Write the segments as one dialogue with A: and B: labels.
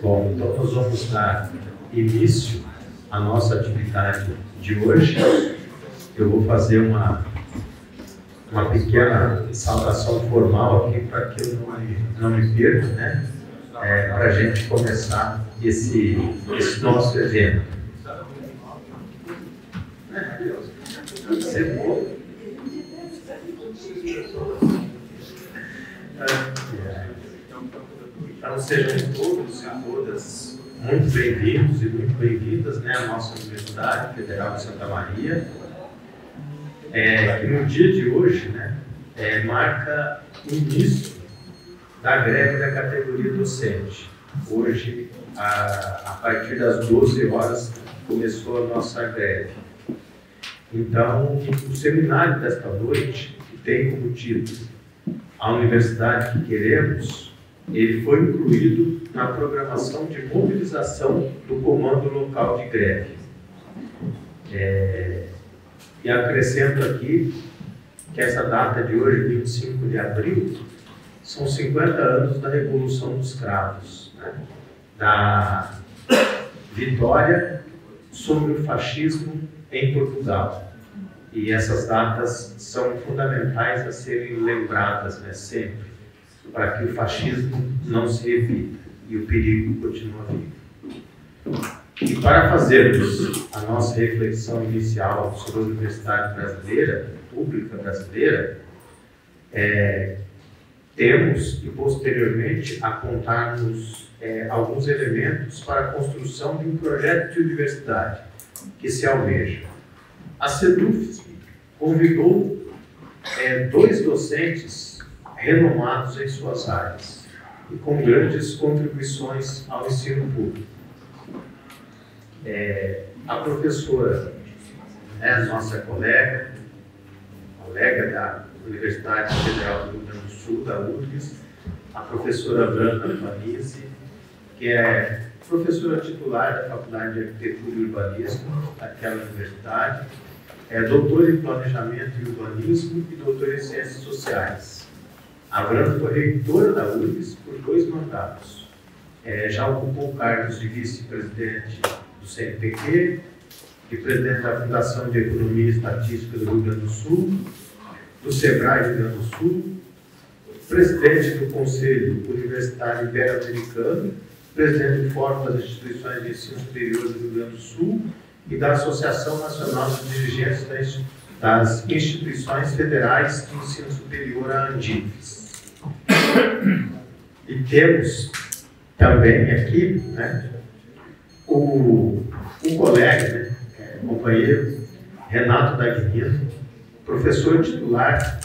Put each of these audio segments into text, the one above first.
A: Bom, então nós vamos dar início à nossa atividade de hoje. Eu vou fazer uma pequena saudação formal aqui para que eu não me perca, né? Para a gente começar esse nosso evento. Então sejam todos e todas muito bem-vindos e muito bem-vindas, né, à nossa Universidade Federal de Santa Maria, que no dia de hoje, né, marca o início da greve da categoria docente. Hoje, a partir das 12 horas, começou a nossa greve. Então, o seminário desta noite, que tem como título A Universidade que Queremos, ele foi incluído na programação de mobilização do Comando Local de Greve. E acrescento aqui que essa data de hoje, 25 de abril, são 50 anos da Revolução dos Cravos, né? Da vitória sobre o fascismo em Portugal. E essas datas são fundamentais a serem lembradas, né, sempre, para que o fascismo não se evite e o perigo continue vivo. E para fazermos a nossa reflexão inicial sobre a Universidade Brasileira, Pública Brasileira, temos que posteriormente apontarmos alguns elementos para a construção de um projeto de universidade que se almeja. A SEDUF convidou 2 docentes renomados em suas áreas e com grandes contribuições ao ensino público. A professora, nossa colega da Universidade Federal do Rio Grande do Sul, da URGS, a professora Branca Fanisi, que é professora titular da Faculdade de Arquitetura e Urbanismo daquela universidade, doutora em Planejamento e Urbanismo e doutora em Ciências Sociais. A Branca foi reitora da URGS por 2 mandatos. Já ocupou cargos de vice-presidente do CNPq, de presidente da Fundação de Economia e Estatística do Rio Grande do Sul, do SEBRAE do Rio Grande do Sul, presidente do Conselho Universitário Ibero-Americano, presidente do Fórum das Instituições de Ensino Superior do Rio Grande do Sul e da Associação Nacional de Dirigentes das Instituições Federais de Ensino Superior, a ANDIFES. E temos também aqui, né, o colega, né, companheiro Renato Dagnino, professor titular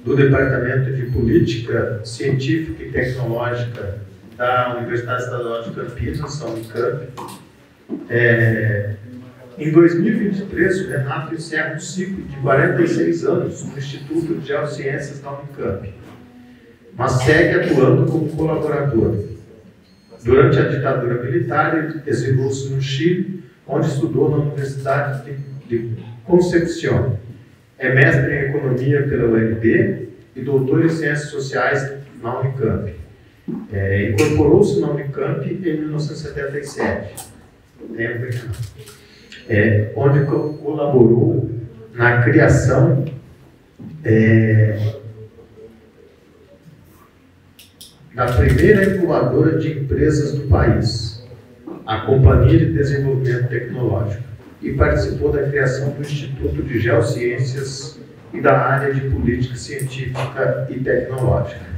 A: do Departamento de Política Científica e Tecnológica da Universidade Estadual de Campinas, a Unicamp. Em 2023, o Renato encerra um ciclo de 46 anos no Instituto de Geociências da Unicamp, mas segue atuando como colaborador. Durante a ditadura militar, ele exilou-se no Chile, onde estudou na Universidade de Concepción. É mestre em Economia pela UNB e doutor em Ciências Sociais na Unicamp. Incorporou-se na Unicamp em 1977, onde colaborou na criação da primeira incubadora de empresas do país, a Companhia de Desenvolvimento Tecnológico, e participou da criação do Instituto de Geociências e da área de Política Científica e Tecnológica.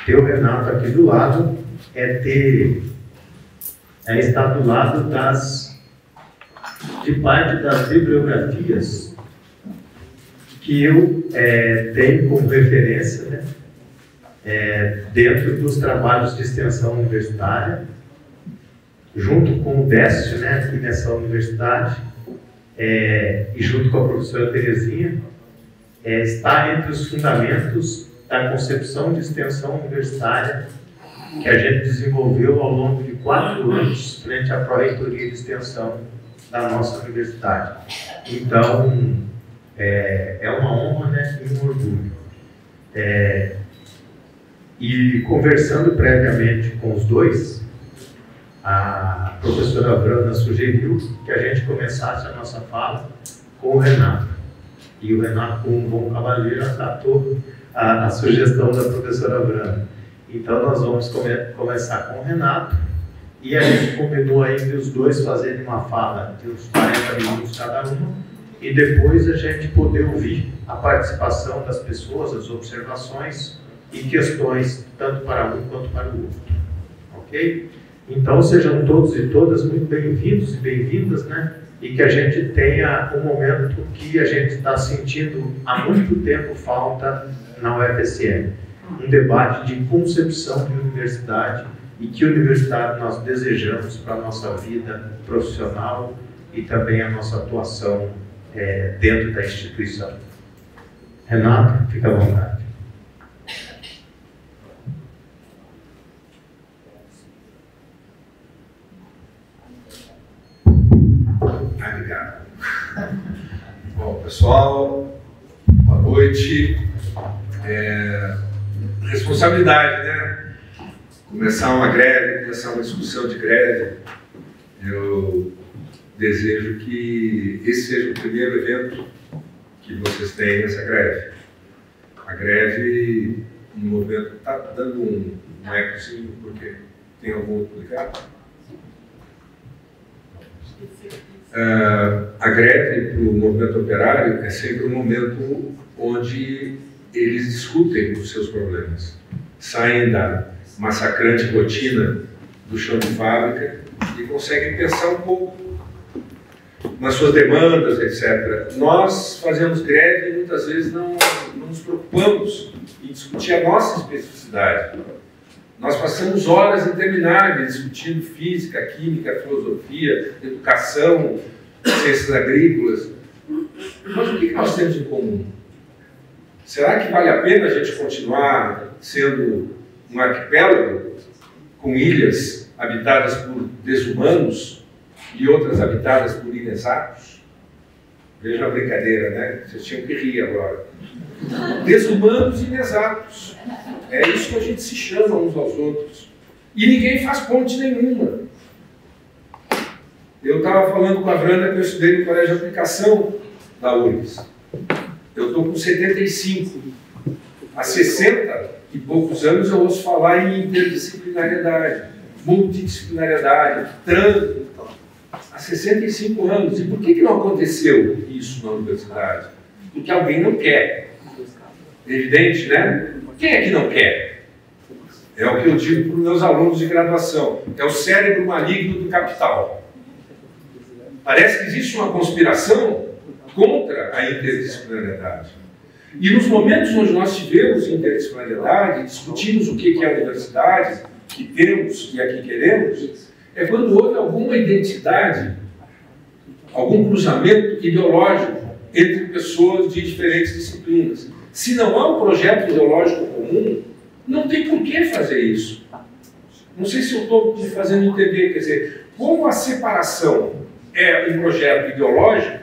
A: Ter o Renato aqui do lado estar do lado de parte das bibliografias que eu tenho como referência, né, dentro dos trabalhos de extensão universitária, junto com o Décio, né, aqui nessa universidade, e junto com a professora Terezinha, está entre os fundamentos da concepção de extensão universitária que a gente desenvolveu ao longo de 4 anos frente à Pró-Reitoria de Extensão da nossa universidade. Então, é uma honra, né, e um orgulho. E conversando previamente com os dois, a professora Brana sugeriu que a gente começasse a nossa fala com o Renato. E o Renato, como um bom cavaleiro, acatou a sugestão da professora Brana. Então nós vamos começar com o Renato, e a gente combinou aí de os dois fazerem uma fala de uns 40 minutos cada um, e depois a gente poder ouvir a participação das pessoas, as observações e questões, tanto para um quanto para o outro. Ok? Então sejam todos e todas muito bem-vindos e bem-vindas, né? E que a gente tenha um momento que a gente está sentindo há muito tempo falta na UFSM. Um debate de concepção de universidade e que universidade nós desejamos para a nossa vida profissional e também a nossa atuação dentro da instituição. Renato, fica à vontade.
B: Obrigado. Bom, pessoal, boa noite. Responsabilidade, né? Começar uma greve, começar uma discussão de greve. Eu desejo que esse seja o primeiro evento que vocês têm nessa greve. A greve, no momento, está dando um ecozinho, por quê? Tem algum outro ligado? A greve para o movimento operário é sempre um momento onde eles discutem os seus problemas, saem da massacrante rotina do chão de fábrica e conseguem pensar um pouco nas suas demandas, etc. Nós fazemos greve e muitas vezes não nos preocupamos em discutir a nossa especificidade. Nós passamos horas intermináveis discutindo física, química, filosofia, educação, ciências agrícolas. Mas o que nós temos em comum? Será que vale a pena a gente continuar sendo um arquipélago com ilhas habitadas por desumanos e outras habitadas por inexatos? Veja a brincadeira, né? Vocês tinham que rir agora. Desumanos e inexatos. É isso que a gente se chama uns aos outros. E ninguém faz ponte nenhuma. Eu estava falando com a Brana que eu estudei no Colégio de Aplicação da URGS. Eu estou com 75. Há 60 e poucos anos eu ouço falar em interdisciplinariedade, multidisciplinariedade, trânsito. Há 65 anos. E por que não aconteceu isso na universidade? Porque alguém não quer. Evidente, né? Quem é que não quer? É o que eu digo para os meus alunos de graduação. É o cérebro maligno do capital. Parece que existe uma conspiração contra a interdisciplinariedade. E nos momentos onde nós tivemos interdisciplinariedade, discutimos o que é a universidade, que temos e a que queremos, é quando houve alguma identidade, algum cruzamento ideológico entre pessoas de diferentes disciplinas. Se não há um projeto ideológico comum, não tem por que fazer isso. Não sei se eu estou me fazendo entender, quer dizer, como a separação é um projeto ideológico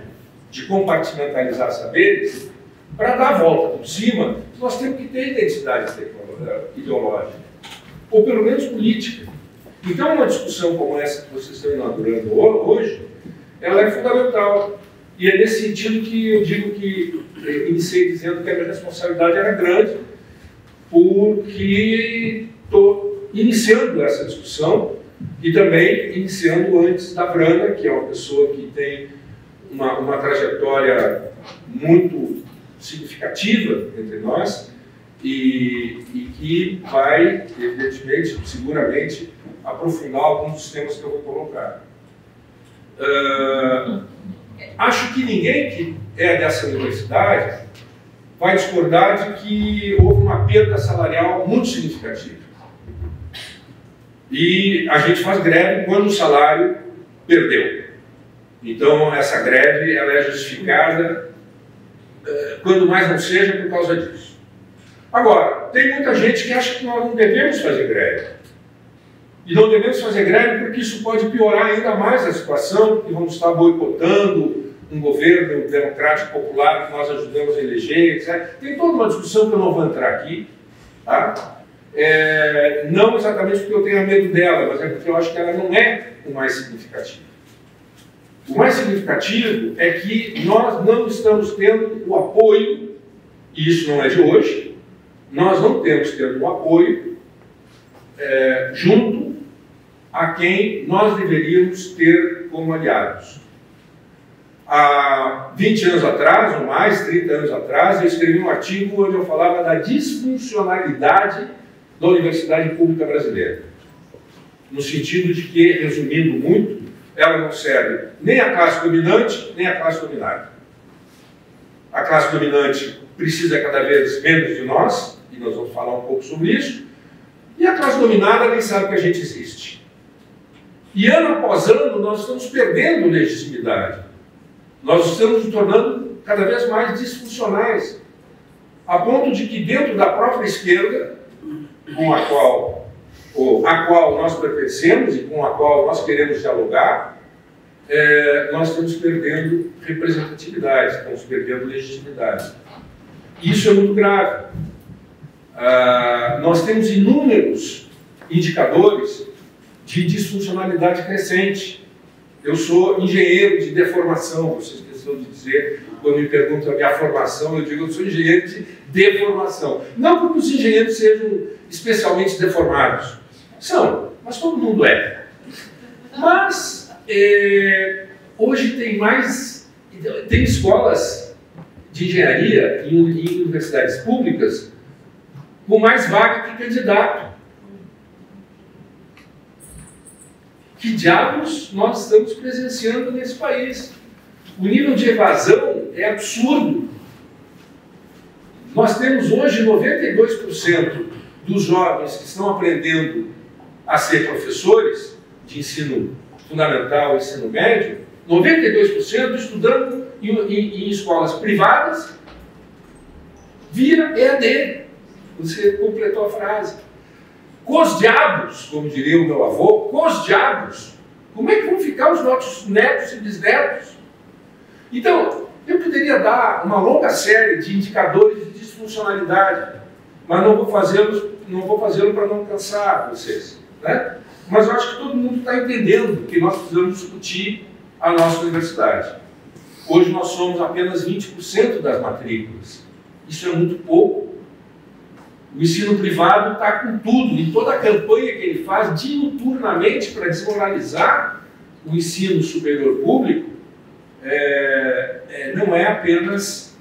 B: de compartimentalizar saberes, para dar a volta por cima, nós temos que ter identidade ideológica, ou pelo menos política. Então, uma discussão como essa que vocês estão inaugurando hoje, ela é fundamental. E é nesse sentido que eu digo que iniciei dizendo que a minha responsabilidade era grande, porque estou iniciando essa discussão e também iniciando antes da Brana, que é uma pessoa que tem uma trajetória muito significativa entre nós e que vai, evidentemente, seguramente, aprofundar alguns dos temas que eu vou colocar. Acho que ninguém que é dessa universidade vai discordar de que houve uma perda salarial muito significativa. E a gente faz greve quando o salário perdeu. Então, essa greve ela é justificada, quando mais não seja, por causa disso. Agora, tem muita gente que acha que nós não devemos fazer greve. E não devemos fazer greve porque isso pode piorar ainda mais a situação, e vamos estar boicotando um governo democrático popular que nós ajudamos a eleger, etc. Tem toda uma discussão que eu não vou entrar aqui, tá? não exatamente porque eu tenha medo dela, mas é porque eu acho que ela não é o mais significativo. O mais significativo é que nós não estamos tendo o apoio, e isso não é de hoje, nós não temos tendo o apoio junto a quem nós deveríamos ter como aliados. Há 20 anos atrás, ou mais, 30 anos atrás, eu escrevi um artigo onde eu falava da disfuncionalidade da Universidade Pública Brasileira. No sentido de que, resumindo muito, ela não serve nem à classe dominante, nem à classe dominada. A classe dominante precisa cada vez menos de nós, e nós vamos falar um pouco sobre isso, e a classe dominada nem sabe que a gente existe. E ano após ano nós estamos perdendo legitimidade. Nós estamos nos tornando cada vez mais disfuncionais, a ponto de que dentro da própria esquerda, com a qual nós pertencemos e com a qual nós queremos dialogar, nós estamos perdendo representatividade, estamos perdendo legitimidade. Isso é muito grave. Nós temos inúmeros indicadores de disfuncionalidade crescente. Eu sou engenheiro de deformação, você esqueceu de dizer, quando me perguntam a minha formação, eu digo que eu sou engenheiro de deformação. Não porque os engenheiros sejam especialmente deformados. São, mas todo mundo é. Mas, hoje tem escolas de engenharia em universidades públicas com mais vaga que candidato. Que diabos nós estamos presenciando nesse país? O nível de evasão é absurdo. Nós temos hoje 92% dos jovens que estão aprendendo a ser professores de ensino fundamental e ensino médio, 92% estudando em escolas privadas via EAD. Você completou a frase. Cos diabos, como diria o meu avô, cos diabos. Como é que vão ficar os nossos netos e bisnetos? Então, eu poderia dar uma longa série de indicadores de disfuncionalidade, mas não vou fazê-lo para não cansar vocês, né? Mas eu acho que todo mundo está entendendo que nós precisamos discutir a nossa universidade. Hoje nós somos apenas 20% das matrículas. Isso é muito pouco. O ensino privado está com tudo, e toda a campanha que ele faz diuturnamente para desmoralizar o ensino superior público não é apenas,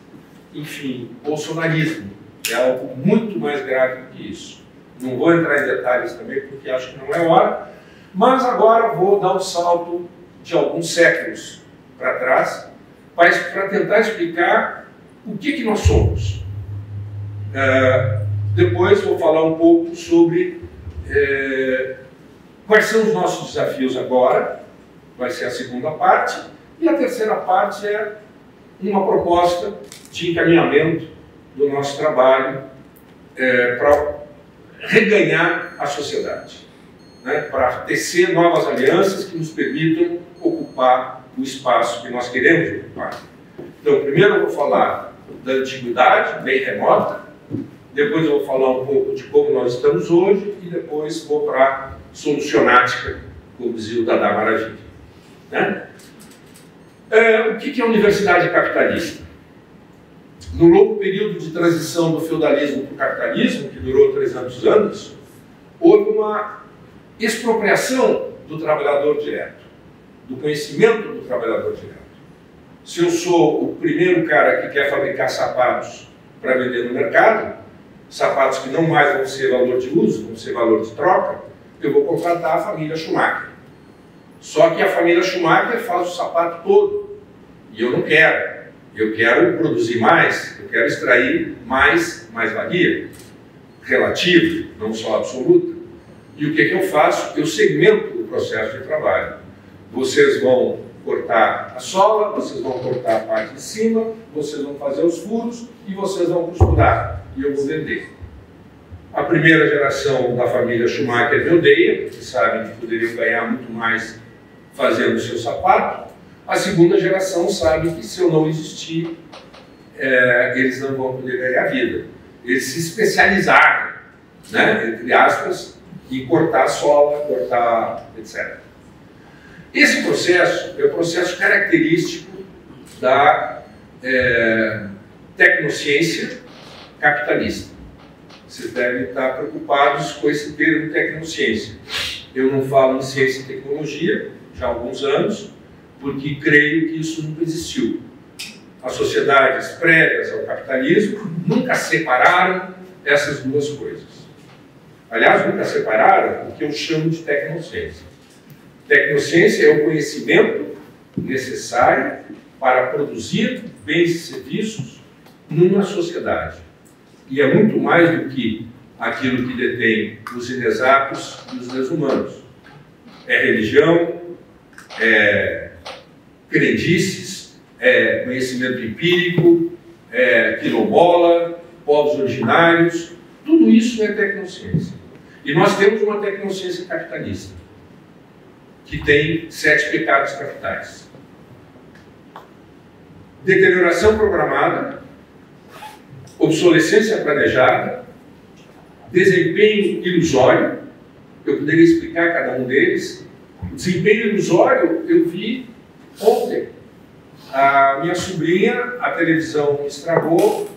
B: enfim, bolsonarismo. É algo muito mais grave do que isso. Não vou entrar em detalhes também, porque acho que não é hora, mas agora vou dar um salto de alguns séculos para trás, para tentar explicar o que nós somos. Depois vou falar um pouco sobre quais são os nossos desafios agora, vai ser a segunda parte, e a terceira parte é uma proposta de encaminhamento do nosso trabalho para reganhar a sociedade, né? Para tecer novas alianças que nos permitam ocupar o espaço que nós queremos ocupar. Então, primeiro eu vou falar da antiguidade, bem remota, depois eu vou falar um pouco de como nós estamos hoje e depois vou para a solucionática, como dizia o Dada Maravilha. Né? O que é a universidade capitalista? No longo período de transição do feudalismo para o capitalismo, que durou 300 anos, houve uma expropriação do trabalhador direto, do conhecimento do trabalhador direto. Se eu sou o primeiro cara que quer fabricar sapatos para vender no mercado, sapatos que não mais vão ser valor de uso, vão ser valor de troca, eu vou contratar a família Schumacher. Só que a família Schumacher faz o sapato todo. E eu não quero. Eu quero produzir mais, eu quero extrair mais valia. Relativa, não só absoluta. E o que eu faço? Eu segmento o processo de trabalho. Vocês vão cortar a sola, vocês vão cortar a parte de cima, vocês vão fazer os furos e vocês vão costurar. E eu vou vender. A primeira geração da família Schumacher me odeia, porque sabem que poderiam ganhar muito mais fazendo o seu sapato. A segunda geração sabe que se eu não existir, eles não vão poder ganhar vida. Eles se especializaram né, entre aspas, e cortar a sola, cortar, etc. Esse processo é o processo característico da tecnociência capitalista. Vocês devem estar preocupados com esse termo tecnociência. Eu não falo em ciência e tecnologia já há alguns anos, porque creio que isso nunca existiu. As sociedades prévias ao capitalismo nunca separaram essas duas coisas. Aliás, nunca separaram o que eu chamo de tecnociência. Tecnociência é o conhecimento necessário para produzir bens e serviços numa sociedade. E é muito mais do que aquilo que detém os inexatos e os desumanos. É religião, é crendices, é conhecimento empírico, é quilombola, povos originários, tudo isso é tecnociência. E nós temos uma tecnociência capitalista, que tem 7 pecados capitais. Deterioração programada, obsolescência planejada, desempenho ilusório. Eu poderia explicar cada um deles. O desempenho ilusório eu vi ontem. A minha sobrinha, a televisão estragou,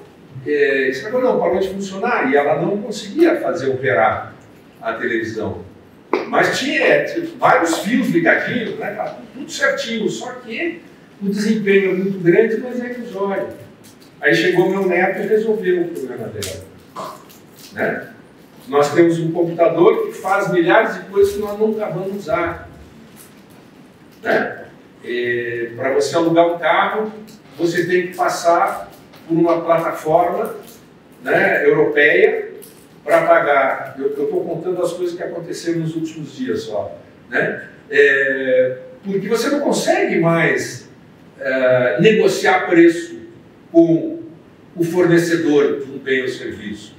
B: parou de funcionar, e ela não conseguia fazer operar a televisão. Mas tinha vários fios ligadinhos, né? Tá tudo certinho, só que o desempenho é muito grande, mas é ilusório. Aí chegou meu neto e resolveu o problema dela. Né? Nós temos um computador que faz milhares de coisas que nós nunca vamos usar. Né? Para você alugar um carro, você tem que passar por uma plataforma, né, europeia para pagar. Eu estou contando as coisas que aconteceram nos últimos dias só. Né? Porque você não consegue mais negociar preço com o fornecedor de um bem ou serviço.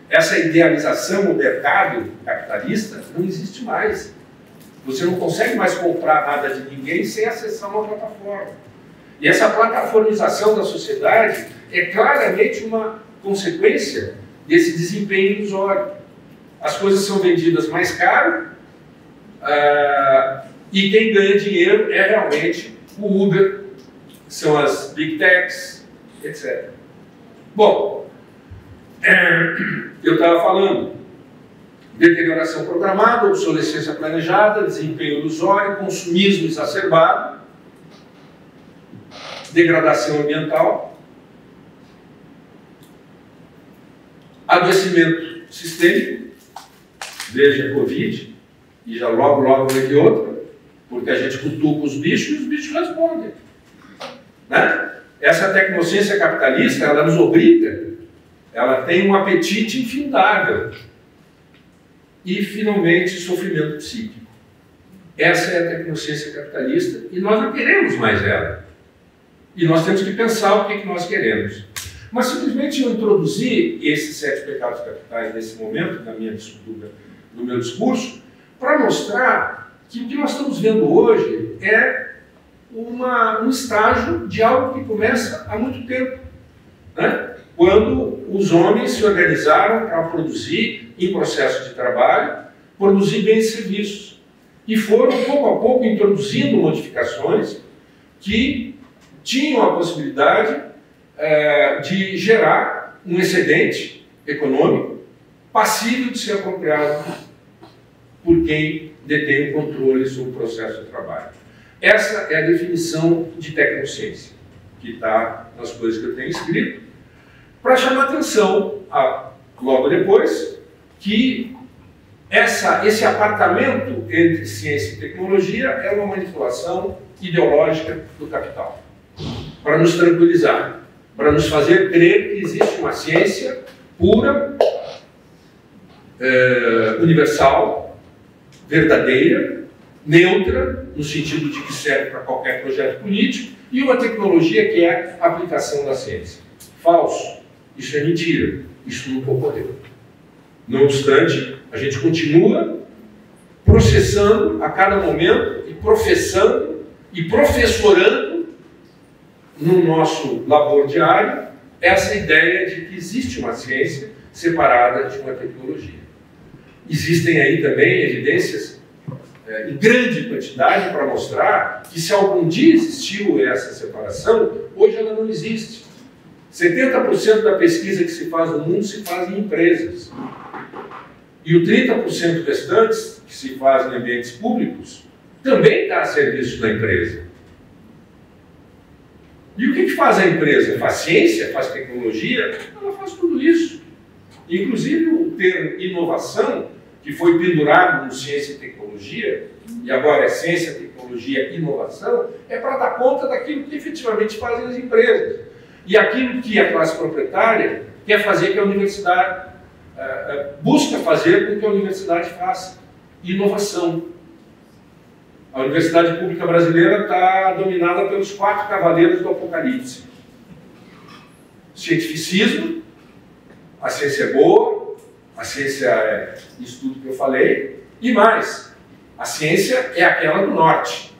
B: Essa idealização do mercado capitalista não existe mais. Você não consegue mais comprar nada de ninguém sem acessar uma plataforma. E essa plataformização da sociedade é claramente uma consequência desse desempenho ilusório. As coisas são vendidas mais caro e quem ganha dinheiro é realmente o Uber, são as Big Techs, etc. Bom, eu estava falando deterioração programada, obsolescência planejada, desempenho ilusório, consumismo exacerbado, degradação ambiental, adoecimento sistêmico, veja a Covid, e já logo vai ter outra, porque a gente cutuca os bichos e os bichos respondem. Né? Essa tecnociência capitalista, ela nos obriga, ela tem um apetite infindável. E, finalmente, sofrimento psíquico. Essa é a tecnociência capitalista e nós não queremos mais ela. E nós temos que pensar o que nós queremos. Mas, simplesmente, eu introduzi esses 7 pecados capitais nesse momento, no meu discurso, para mostrar que o que nós estamos vendo hoje é um estágio de algo que começa há muito tempo. Né? Quando os homens se organizaram para produzir, em processo de trabalho, produzir bens e serviços. E foram, pouco a pouco, introduzindo modificações que tinham a possibilidade de gerar um excedente econômico passível de ser apropriado por quem detém o controle sobre o processo de trabalho. Essa é a definição de tecnociência, que está nas coisas que eu tenho escrito, para chamar atenção, logo depois, que esse apartamento entre ciência e tecnologia é uma manipulação ideológica do capital. Para nos tranquilizar, para nos fazer crer que existe uma ciência pura, universal, verdadeira, neutra, no sentido de que serve para qualquer projeto político, e uma tecnologia que é a aplicação da ciência. Falso. Isso é mentira. Isso nunca ocorreu. Não obstante, a gente continua processando a cada momento e professando e professorando no nosso labor diário essa ideia de que existe uma ciência separada de uma tecnologia. Existem aí também evidências em grande quantidade para mostrar que se algum dia existiu essa separação, hoje ela não existe. 70% da pesquisa que se faz no mundo se faz em empresas. E o 30% restantes, que se faz em ambientes públicos, também está a serviço da empresa. E o que faz a empresa? Faz ciência? Faz tecnologia? Ela faz tudo isso. Inclusive o termo inovação, que foi pendurado no ciência e tecnologia, e agora é ciência, tecnologia e inovação, é para dar conta daquilo que efetivamente fazem as empresas. E aquilo que a classe proprietária quer fazer que a universidade busca fazer com que a universidade faça. Inovação. A Universidade Pública Brasileira está dominada pelos 4 cavaleiros do Apocalipse. Cientificismo, a ciência é boa, a ciência é isso tudo que eu falei, e mais, a ciência é aquela do norte.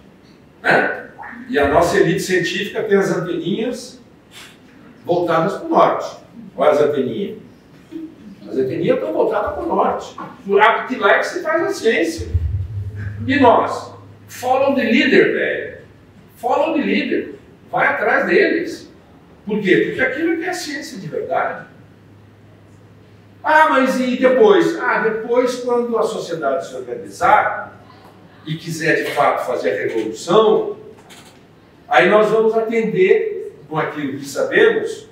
B: Né? E a nossa elite científica tem as anteninhas voltadas para o norte. Olha as anteninhas. As anteninhas estão voltadas para o norte. Por lá é que se faz a ciência. E nós? Follow the leader, velho. Follow the leader. Vai atrás deles. Por quê? Porque aquilo é que é a ciência de verdade. Ah, mas e depois? Ah, depois, quando a sociedade se organizar e quiser de fato fazer a revolução, aí nós vamos atender, com aquilo que sabemos,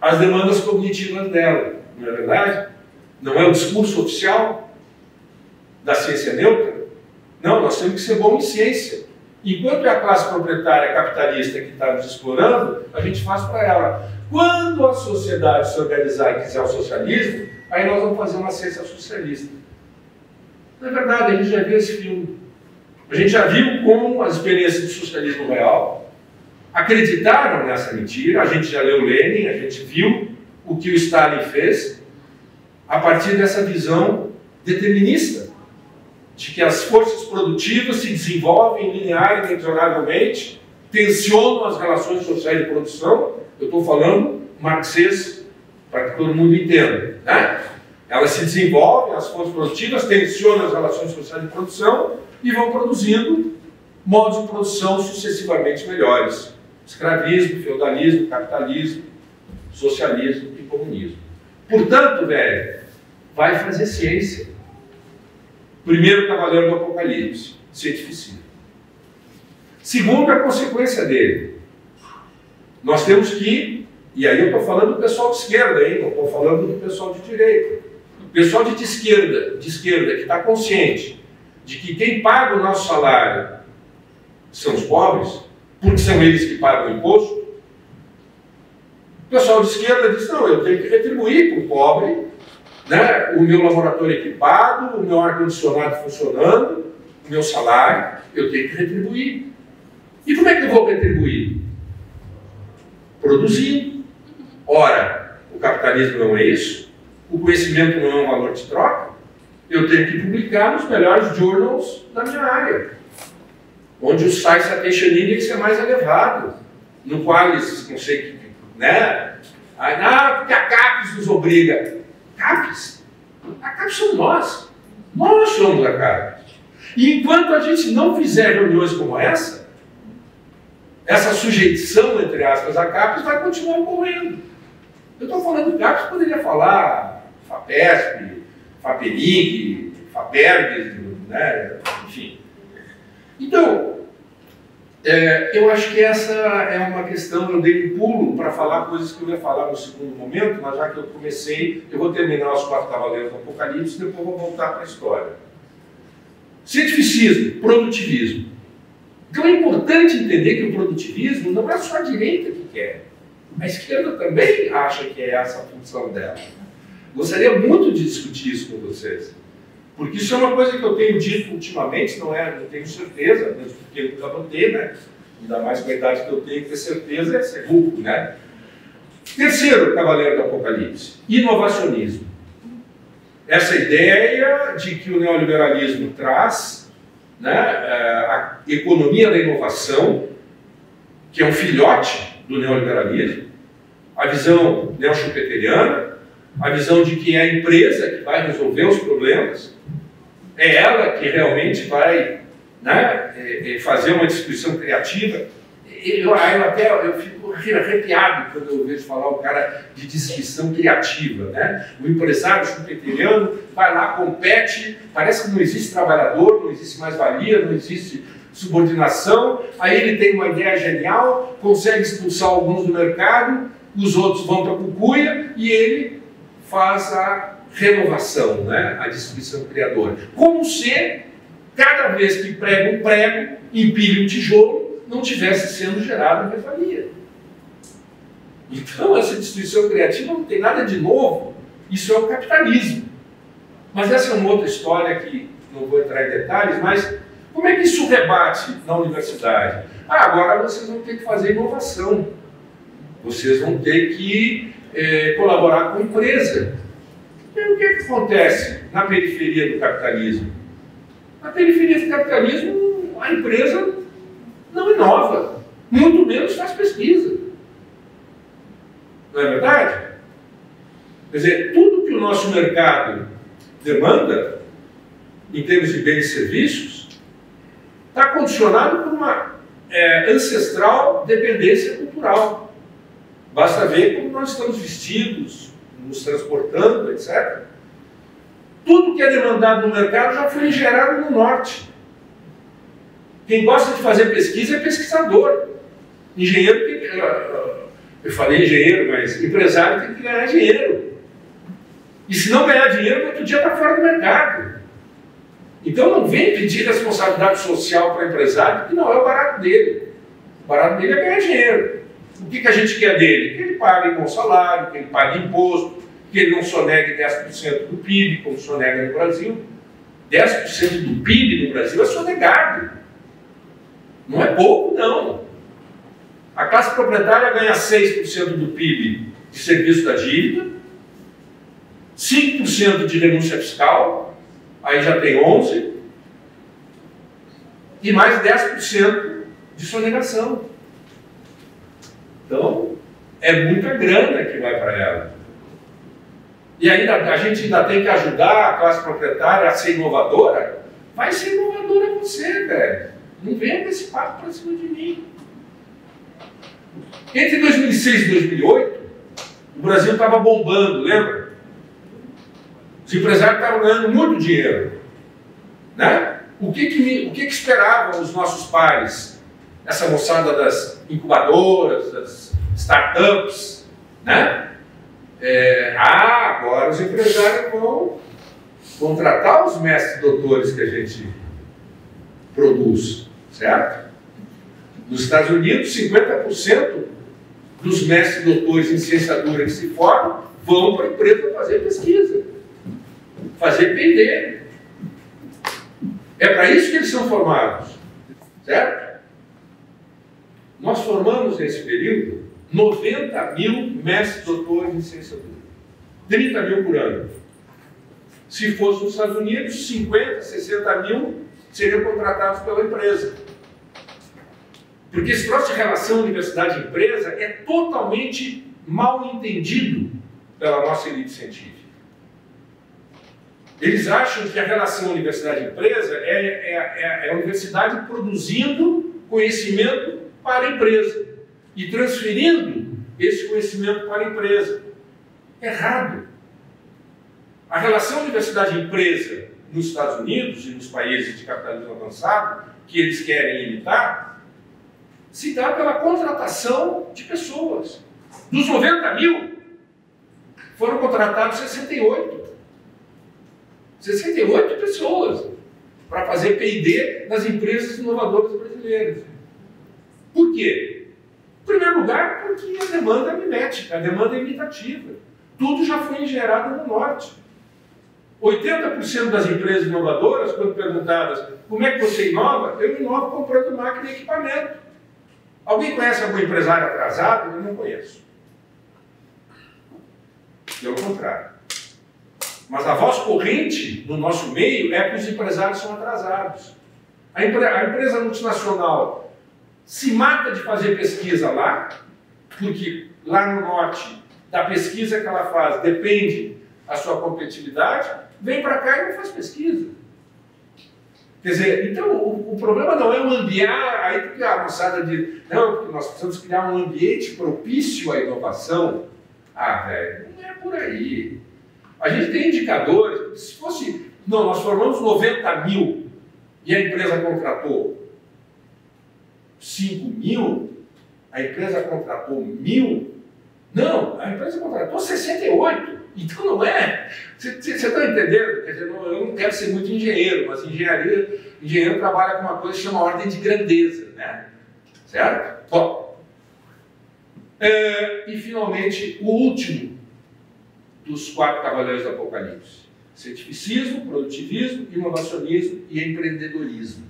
B: as demandas cognitivas dela. Não é verdade? Não é o discurso oficial da ciência neutra? Não, nós temos que ser bons em ciência. Enquanto é a classe proprietária capitalista que está nos explorando, a gente faz para ela. Quando a sociedade se organizar e quiser o socialismo, aí nós vamos fazer uma ciência socialista. Não é verdade, a gente já viu esse filme. A gente já viu como as experiências do socialismo real acreditaram nessa mentira. A gente já leu Lenin, a gente viu o que o Stalin fez a partir dessa visão determinista, de que as forças produtivas se desenvolvem linear e inexoravelmente, tensionam as relações sociais de produção. Eu estou falando marxês, para que todo mundo entenda. Né? Elas se desenvolvem, as forças produtivas tensionam as relações sociais de produção e vão produzindo modos de produção sucessivamente melhores. Escravismo, feudalismo, capitalismo, socialismo e comunismo. Portanto, velho, vai fazer ciência. Primeiro cavaleiro do Apocalipse, cientificismo. Segundo, a consequência dele. Nós temos que, e aí eu estou falando do pessoal de esquerda, hein? Não estou falando do pessoal de direita. O pessoal de esquerda que está consciente de que quem paga o nosso salário são os pobres, porque são eles que pagam o imposto. O pessoal de esquerda diz, não, eu tenho que retribuir para o pobre, né, o meu laboratório equipado, o meu ar-condicionado funcionando, o meu salário, eu tenho que retribuir. E como é que eu vou retribuir? Produzindo. Ora, o capitalismo não é isso, o conhecimento não é um valor de troca, eu tenho que publicar nos melhores journals da minha área, onde o citation index é mais elevado, no qual eles não sei, né? Porque a CAPES nos obriga. CAPES? A CAPES somos nós. Nós somos a CAPES. E enquanto a gente não fizer reuniões como essa sujeição, entre aspas, a CAPES vai continuar ocorrendo. Eu estou falando de CAPES, poderia falar FAPESP, FAPENIC, FAPERG, né? Enfim. Então, eu acho que essa é uma questão, eu dei um pulo para falar coisas que eu ia falar no segundo momento, mas já que eu comecei, eu vou terminar os 4 cavaleiros do Apocalipse e depois vou voltar para a história. Cientificismo, produtivismo. Então é importante entender que o produtivismo não é só a direita que quer. A esquerda também acha que é essa a função dela. Gostaria muito de discutir isso com vocês. Porque isso é uma coisa que eu tenho dito ultimamente, não tenho certeza, mesmo porque eu nunca vou ter, né? Ainda mais com a idade que eu tenho, ter certeza é ser burro, né? Terceiro cavaleiro do Apocalipse, inovacionismo. Essa ideia de que o neoliberalismo traz, né, a economia da inovação, que é um filhote do neoliberalismo, a visão neo-schumpeteriana, a visão de que é a empresa que vai resolver os problemas, é ela que realmente vai, né, fazer uma distribuição criativa. Eu fico arrepiado quando eu vejo falar o cara de distribuição criativa, né? O empresário schumpeteriano vai lá, compete, parece que não existe trabalhador, não existe mais-valia, não existe subordinação, aí ele tem uma ideia genial, consegue expulsar alguns do mercado, os outros vão para a cucuia e ele faz a renovação, né? A distribuição criadora. Como se cada vez que prega um prego, empilha um tijolo, não tivesse sendo gerada mais-valia. Então, essa distribuição criativa não tem nada de novo. Isso é o capitalismo. Mas essa é uma outra história que não vou entrar em detalhes, mas como é que isso rebate na universidade? Agora vocês vão ter que fazer inovação. Vocês vão ter que colaborar com a empresa. E o que acontece na periferia do capitalismo? Na periferia do capitalismo, a empresa não inova, muito menos faz pesquisa. Não é verdade? Quer dizer, tudo que o nosso mercado demanda, em termos de bens e serviços, está condicionado por uma ancestral dependência cultural. Basta ver como nós estamos vestidos, nos transportando, etc. Tudo que é demandado no mercado já foi gerado no norte. Quem gosta de fazer pesquisa é pesquisador. Engenheiro tem que... Eu falei engenheiro, mas empresário tem que ganhar dinheiro. E se não ganhar dinheiro, no outro dia está fora do mercado. Então não vem pedir responsabilidade social para o empresário, porque não é o barato dele. O barato dele é ganhar dinheiro. O que a gente quer dele? Que ele pague bom salário, que ele pague imposto, que ele não sonegue 10% do PIB, como sonega no Brasil. 10% do PIB no Brasil é sonegado. Não é pouco, não. A classe proprietária ganha 6% do PIB de serviço da dívida, 5% de renúncia fiscal, aí já tem 11%, e mais 10% de sonegação. Então, é muita grana que vai para ela. E ainda a gente ainda tem que ajudar a classe proprietária a ser inovadora. Vai ser inovadora você, velho. Não venha com esse papo para cima de mim. Entre 2006 e 2008, o Brasil estava bombando, lembra? Os empresários estavam ganhando muito dinheiro. Né? O que esperavam os nossos pais? Essa moçada das incubadoras, das startups, né? Agora os empresários vão contratar os mestres doutores que a gente produz, certo? Nos Estados Unidos, 50% dos mestres doutores em ciência dura que se formam vão para a empresa fazer pesquisa, fazer P&D. É para isso que eles são formados, certo? Nós formamos nesse período 90 mil mestres doutores em ciência dura, 30 mil por ano. Se fosse nos Estados Unidos, 50, 60 mil seriam contratados pela empresa. Porque esse troço de relação universidade-empresa é totalmente mal entendido pela nossa elite científica. Eles acham que a relação universidade-empresa é a universidade produzindo conhecimento para a empresa e transferindo esse conhecimento para a empresa. Errado. A relação universidade-empresa nos Estados Unidos e nos países de capitalismo avançado, que eles querem imitar, se dá pela contratação de pessoas. Dos 90 mil, foram contratados 68. 68 pessoas para fazer P&D nas empresas inovadoras brasileiras. Por quê? Em primeiro lugar, porque a demanda é mimética, a demanda é imitativa. Tudo já foi gerado no norte. 80% das empresas inovadoras, quando perguntadas como é que você inova, eu inovo comprando máquina e equipamento. Alguém conhece algum empresário atrasado? Eu não conheço. Pelo contrário. Mas a voz corrente no nosso meio é que os empresários são atrasados. A empresa multinacional se mata de fazer pesquisa lá, porque lá no norte da pesquisa que ela faz depende da sua competitividade, vem para cá e não faz pesquisa. Quer dizer, então o problema não é o ambiente, aí porque a moçada diz, não, porque nós precisamos criar um ambiente propício à inovação. Ah, velho, não é por aí. A gente tem indicadores, se fosse, não, nós formamos 90 mil e a empresa contratou 5 mil, a empresa contratou 1.000, não, a empresa contratou 68. Então não é. Você está entendendo? Quer dizer, eu não quero ser muito engenheiro, mas engenheiro trabalha com uma coisa que chama ordem de grandeza, né? Certo? Bom. E finalmente, o último dos 4 cavaleiros do Apocalipse: cientificismo, produtivismo, inovacionismo e empreendedorismo,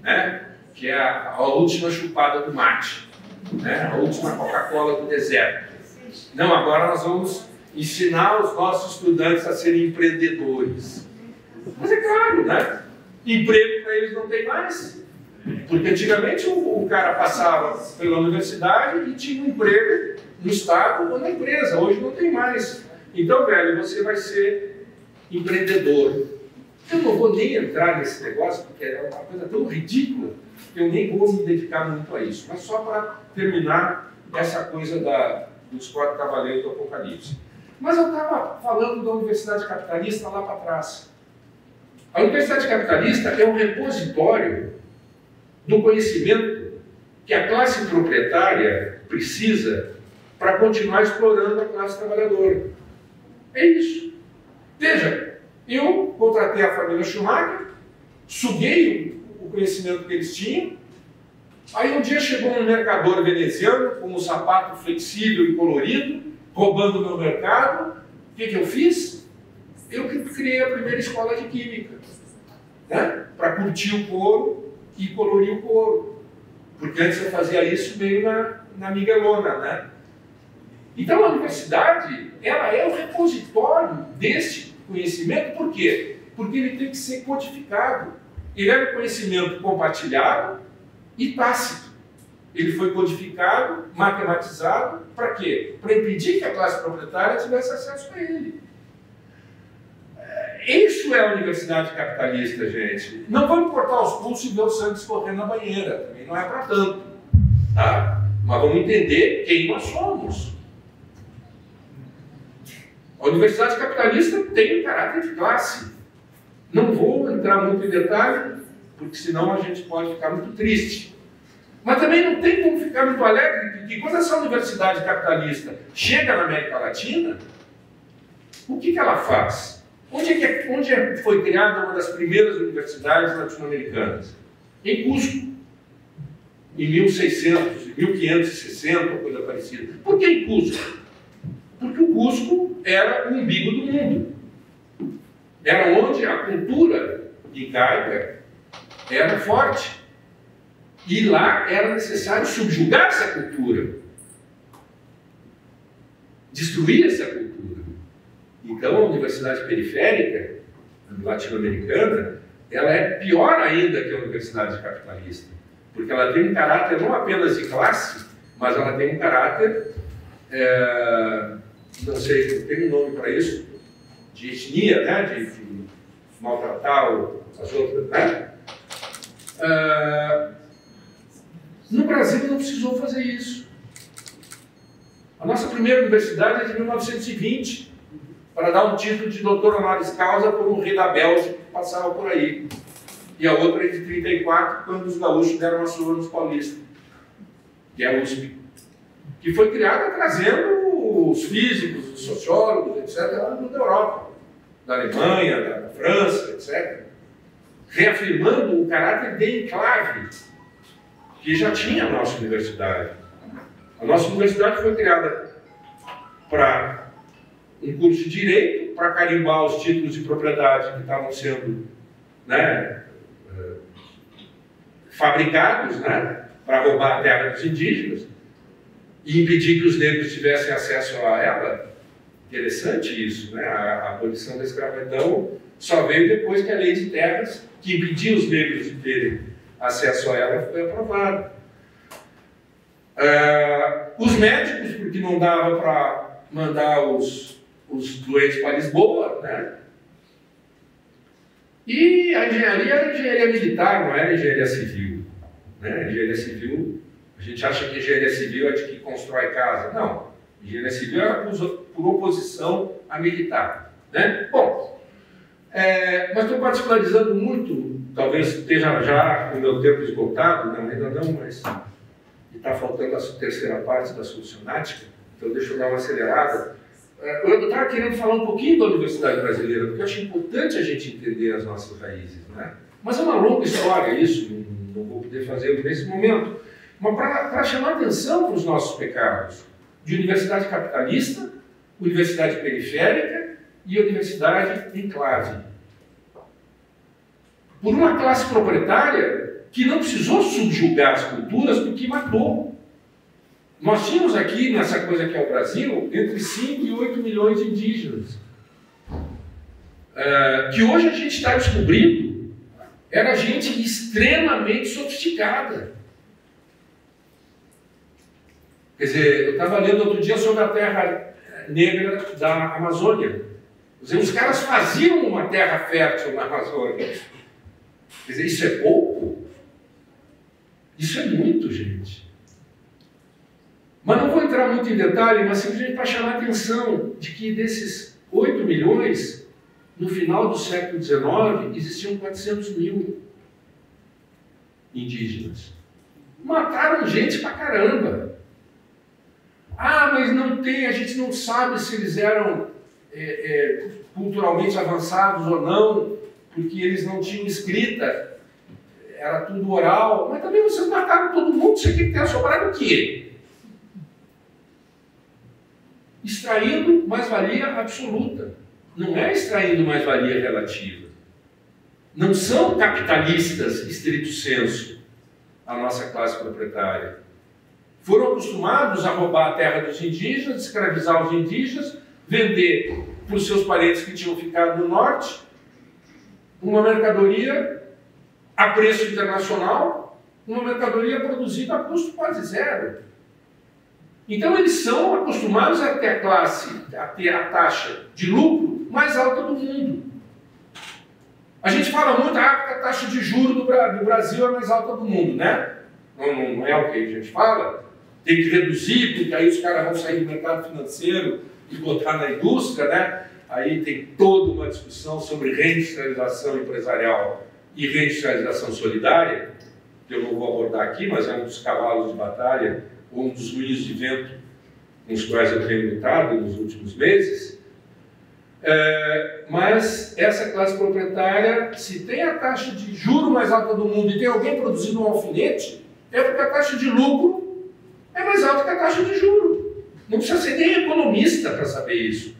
B: né? Que é a última chupada do mate, né? A última Coca-Cola do deserto. Não, agora nós vamos ensinar os nossos estudantes a serem empreendedores. Mas é claro, né? Emprego para eles não tem mais. Porque antigamente o cara passava pela universidade e tinha um emprego no Estado ou na empresa. Hoje não tem mais. Então, velho, você vai ser empreendedor. Eu não vou nem entrar nesse negócio, porque é uma coisa tão ridícula, que eu nem vou me dedicar muito a isso. Mas só para terminar essa coisa dos 4 cavaleiros do Apocalipse. Mas eu estava falando da Universidade Capitalista lá para trás. A Universidade Capitalista é um repositório do conhecimento que a classe proprietária precisa para continuar explorando a classe trabalhadora. É isso. Veja, eu contratei a família Schumacher, suguei o conhecimento que eles tinham, aí um dia chegou um mercador veneziano com um sapato flexível e colorido, roubando o meu mercado. O que eu fiz? Eu criei a primeira escola de química, né? Para curtir o couro e colorir o couro. Porque antes eu fazia isso meio na miguelona, né? Então a universidade, ela é o repositório desse conhecimento. Por quê? Porque ele tem que ser codificado. Ele é um conhecimento compartilhado e tácito. Ele foi codificado, matematizado, para quê? Para impedir que a classe proprietária tivesse acesso a ele. Isso é a universidade capitalista, gente. Não vamos cortar os pulsos e ver o sangue escorrendo na banheira. Também não é para tanto. Tá? Mas vamos entender quem nós somos. A universidade capitalista tem um caráter de classe. Não vou entrar muito em detalhe, porque senão a gente pode ficar muito triste. Mas também não tem como ficar muito alegre, porque quando essa universidade capitalista chega na América Latina, o que ela faz? Onde foi criada uma das primeiras universidades latino-americanas? Em Cusco, em 1600, 1560, coisa parecida. Por que em Cusco? Porque o Cusco era o umbigo do mundo. Era onde a cultura incaica era forte. E lá era necessário subjugar essa cultura, destruir essa cultura. Então a universidade periférica latino-americana, ela é pior ainda que a universidade capitalista, porque ela tem um caráter não apenas de classe, mas ela tem um caráter, não sei, tem um nome para isso, de etnia, né? de maltratar as outras, né? No Brasil não precisou fazer isso. A nossa primeira universidade é de 1920, para dar um título de doutor honoris causa por um rei da Bélgica que passava por aí. E a outra é de 34, quando os gaúchos deram a sua nos paulistas, que é a USP, que foi criada trazendo os físicos, os sociólogos, etc., da Europa, da Alemanha, da França, etc., reafirmando o caráter de enclave que já tinha a nossa universidade. A nossa universidade foi criada para um curso de direito, para carimbar os títulos de propriedade que estavam sendo, né, fabricados, né, para roubar a terra dos indígenas e impedir que os negros tivessem acesso a ela. Interessante isso, né? A abolição da escravidão só veio depois que a lei de terras, que impedia os negros de terem acesso a ela, foi aprovada. Os médicos, porque não dava mandar os doentes para Lisboa, né? E a engenharia era engenharia militar, não era engenharia civil. Né? Engenharia civil, a gente acha que engenharia civil é de que constrói casa. Não. Engenharia civil era por oposição a militar. Né? Bom, mas estou particularizando muito, talvez esteja já o meu tempo esgotado, não, ainda não, mas está faltando a terceira parte da solucionática, então deixa eu dar uma acelerada. Eu estava querendo falar um pouquinho da Universidade Brasileira, porque eu acho importante a gente entender as nossas raízes, né? Mas é uma longa história isso, não vou poder fazer nesse momento. Mas para chamar atenção para os nossos pecados, de universidade capitalista, universidade periférica e universidade enclave. Por uma classe proprietária que não precisou subjugar as culturas porque matou. Nós tínhamos aqui, nessa coisa que é o Brasil, entre 5 e 8 milhões de indígenas. Que hoje a gente está descobrindo, era gente extremamente sofisticada. Quer dizer, eu estava lendo outro dia sobre a terra negra da Amazônia. Quer dizer, os caras faziam uma terra fértil na Amazônia. Quer dizer, isso é pouco? Isso é muito, gente. Mas não vou entrar muito em detalhe, mas simplesmente para chamar a atenção de que desses 8 milhões, no final do século XIX, existiam 400 mil indígenas. Mataram gente pra caramba. Ah, mas não tem, a gente não sabe se eles eram culturalmente avançados ou não, porque eles não tinham escrita, era tudo oral. Mas também vocês mataram todo mundo, você tem que ter sobrado o quê? Extraindo mais-valia absoluta. Não é extraindo mais-valia relativa. Não são capitalistas, estrito sensu, a nossa classe proprietária. Foram acostumados a roubar a terra dos indígenas, escravizar os indígenas, vender para os seus parentes que tinham ficado no norte uma mercadoria a preço internacional, uma mercadoria produzida a custo quase zero. Então eles são acostumados a ter a taxa de lucro mais alta do mundo. A gente fala muito que a taxa de juros do Brasil é mais alta do mundo, né? Não é o que a gente fala. Tem que reduzir, porque aí os caras vão sair do mercado financeiro e botar na indústria, né? Aí tem toda uma discussão sobre reindustrialização empresarial e reindustrialização solidária, que eu não vou abordar aqui, mas é um dos cavalos de batalha, um dos moinhos de vento com os quais eu tenho lutado nos últimos meses. Mas essa classe proprietária, se tem a taxa de juro mais alta do mundo e tem alguém produzindo um alfinete, é porque a taxa de lucro é mais alta que a taxa de juro. Não precisa ser nem economista para saber isso.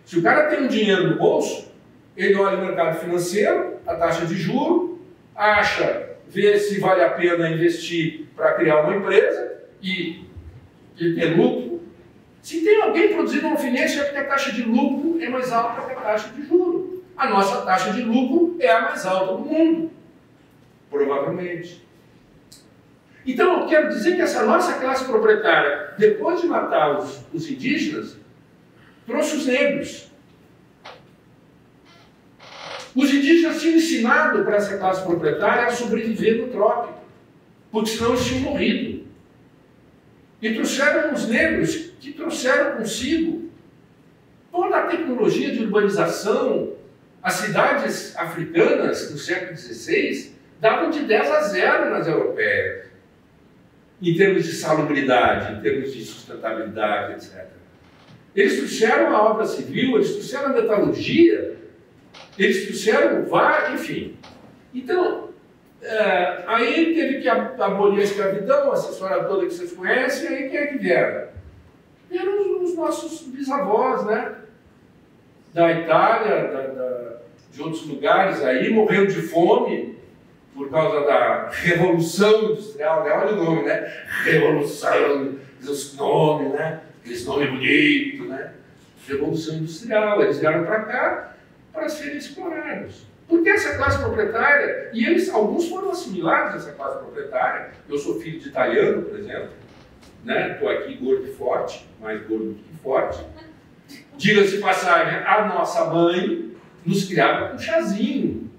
B: Se o cara tem um dinheiro no bolso, ele olha o mercado financeiro, a taxa de juro, vê se vale a pena investir para criar uma empresa e ter lucro. Se tem alguém produzindo um alfinete, é porque a taxa de lucro é mais alta que a taxa de juro. A nossa taxa de lucro é a mais alta do mundo, provavelmente. Então, eu quero dizer que essa nossa classe proprietária, depois de matar os indígenas, trouxe os negros. Os indígenas tinham ensinado para essa classe proprietária a sobreviver no trópico, porque senão eles tinham morrido. E trouxeram os negros, que trouxeram consigo toda a tecnologia de urbanização. As cidades africanas, no século XVI, davam de 10 a 0 nas europeias, em termos de salubridade, em termos de sustentabilidade, etc. Eles trouxeram a obra civil, eles trouxeram a metalurgia, eles trouxeram enfim. Então, aí teve que abolir a escravidão, essa história toda que vocês conhecem, e aí quem é que vieram? Vieram os nossos bisavós, né? Da Itália, de outros lugares aí, morreram de fome por causa da Revolução Industrial, né? Olha o nome, né? Revolução, os nomes, né? Aqueles nomes bonitos, né? Revolução Industrial, eles vieram para cá para serem explorados. Porque essa classe proprietária, e alguns foram assimilados a essa classe proprietária. Eu sou filho de italiano, por exemplo, né? Estou aqui gordo e forte, mais gordo do que forte, Diga-se de passagem, a nossa mãe nos criava com chazinho.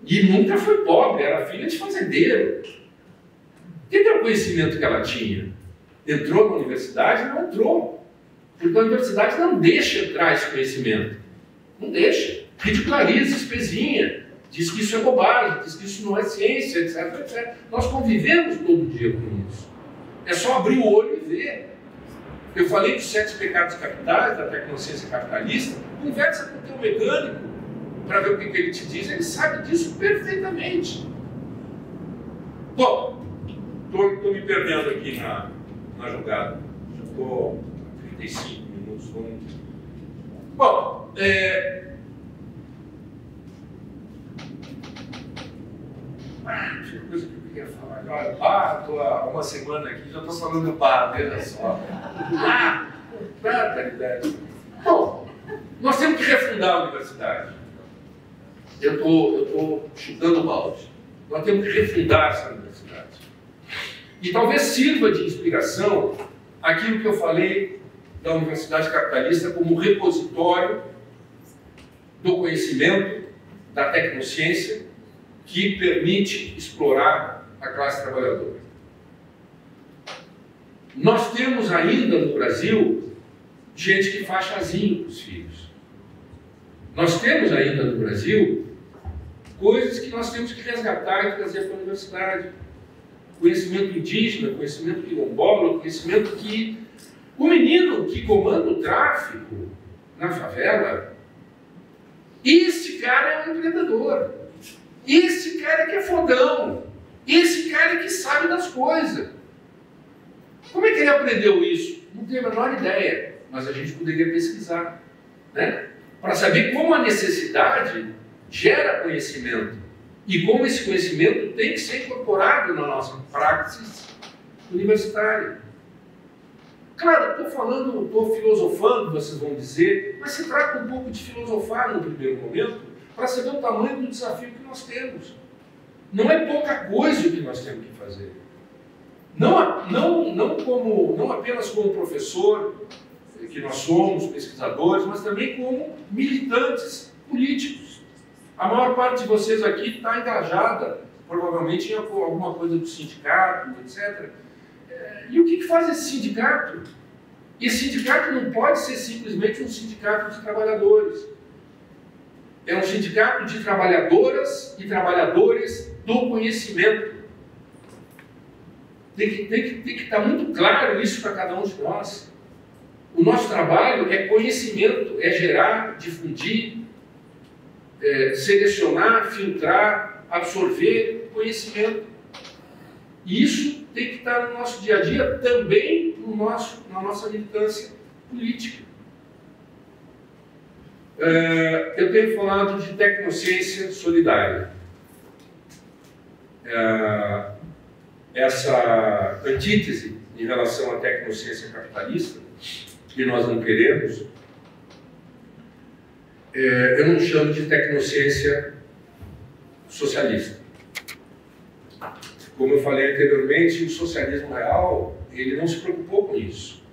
B: E nunca foi pobre, era filha de fazendeiro. Que era o conhecimento que ela tinha? Entrou na universidade? Não entrou. Porque a universidade não deixa entrar esse conhecimento. Não deixa. Ridiculariza, espezinha. Diz que isso é bobagem, diz que isso não é ciência, etc, etc. Nós convivemos todo dia com isso. É só abrir o olho e ver. Eu falei dos 7 pecados capitais, da tecnociência capitalista. Conversa com o teu mecânico para ver o que ele te diz. Ele sabe disso perfeitamente. Bom, estou me perdendo aqui na jogada. Já estou 35 minutos. Bom, tinha coisa que eu queria falar. Olha, estou há uma semana aqui, já estou falando veja só. Fatalidade. Bom, nós temos que refundar a universidade. Eu estou chutando o balde. Nós temos que refundar essa universidade. E talvez sirva de inspiração aquilo que eu falei da universidade capitalista como repositório do conhecimento, da tecnociência, que permite explorar a classe trabalhadora. Nós temos ainda no Brasil gente que faz chazinho para os filhos. Nós temos ainda no Brasil coisas que nós temos que resgatar e trazer para a universidade. Conhecimento indígena, conhecimento quilombola, conhecimento que o menino que comanda o tráfico na favela, esse cara é um empreendedor. Esse cara que é fodão. Esse cara que sabe das coisas. Como é que ele aprendeu isso? Não tenho a menor ideia, mas a gente poderia pesquisar, né? Para saber como a necessidade gera conhecimento e como esse conhecimento tem que ser incorporado na nossa praxis universitária. Claro, estou filosofando, vocês vão dizer, mas se trata um pouco de filosofar no primeiro momento para saber o tamanho do desafio que nós temos. Não é pouca coisa o que nós temos que fazer. Não apenas como professor, que nós somos, pesquisadores, mas também como militantes políticos. A maior parte de vocês aqui está engajada, provavelmente, em alguma coisa do sindicato, etc. E o que faz esse sindicato? Esse sindicato não pode ser simplesmente um sindicato de trabalhadores. É um sindicato de trabalhadoras e trabalhadores do conhecimento. Tem que estar muito claro isso para cada um de nós. O nosso trabalho é conhecimento, é gerar, difundir, selecionar, filtrar, absorver conhecimento. E isso tem que estar no nosso dia a dia, também na nossa militância política. Eu tenho falado de tecnociência solidária. Essa antítese em relação à tecnociência capitalista, que nós não queremos, eu não chamo de tecnociência socialista. Como eu falei anteriormente, o socialismo real, ele não se preocupou com isso.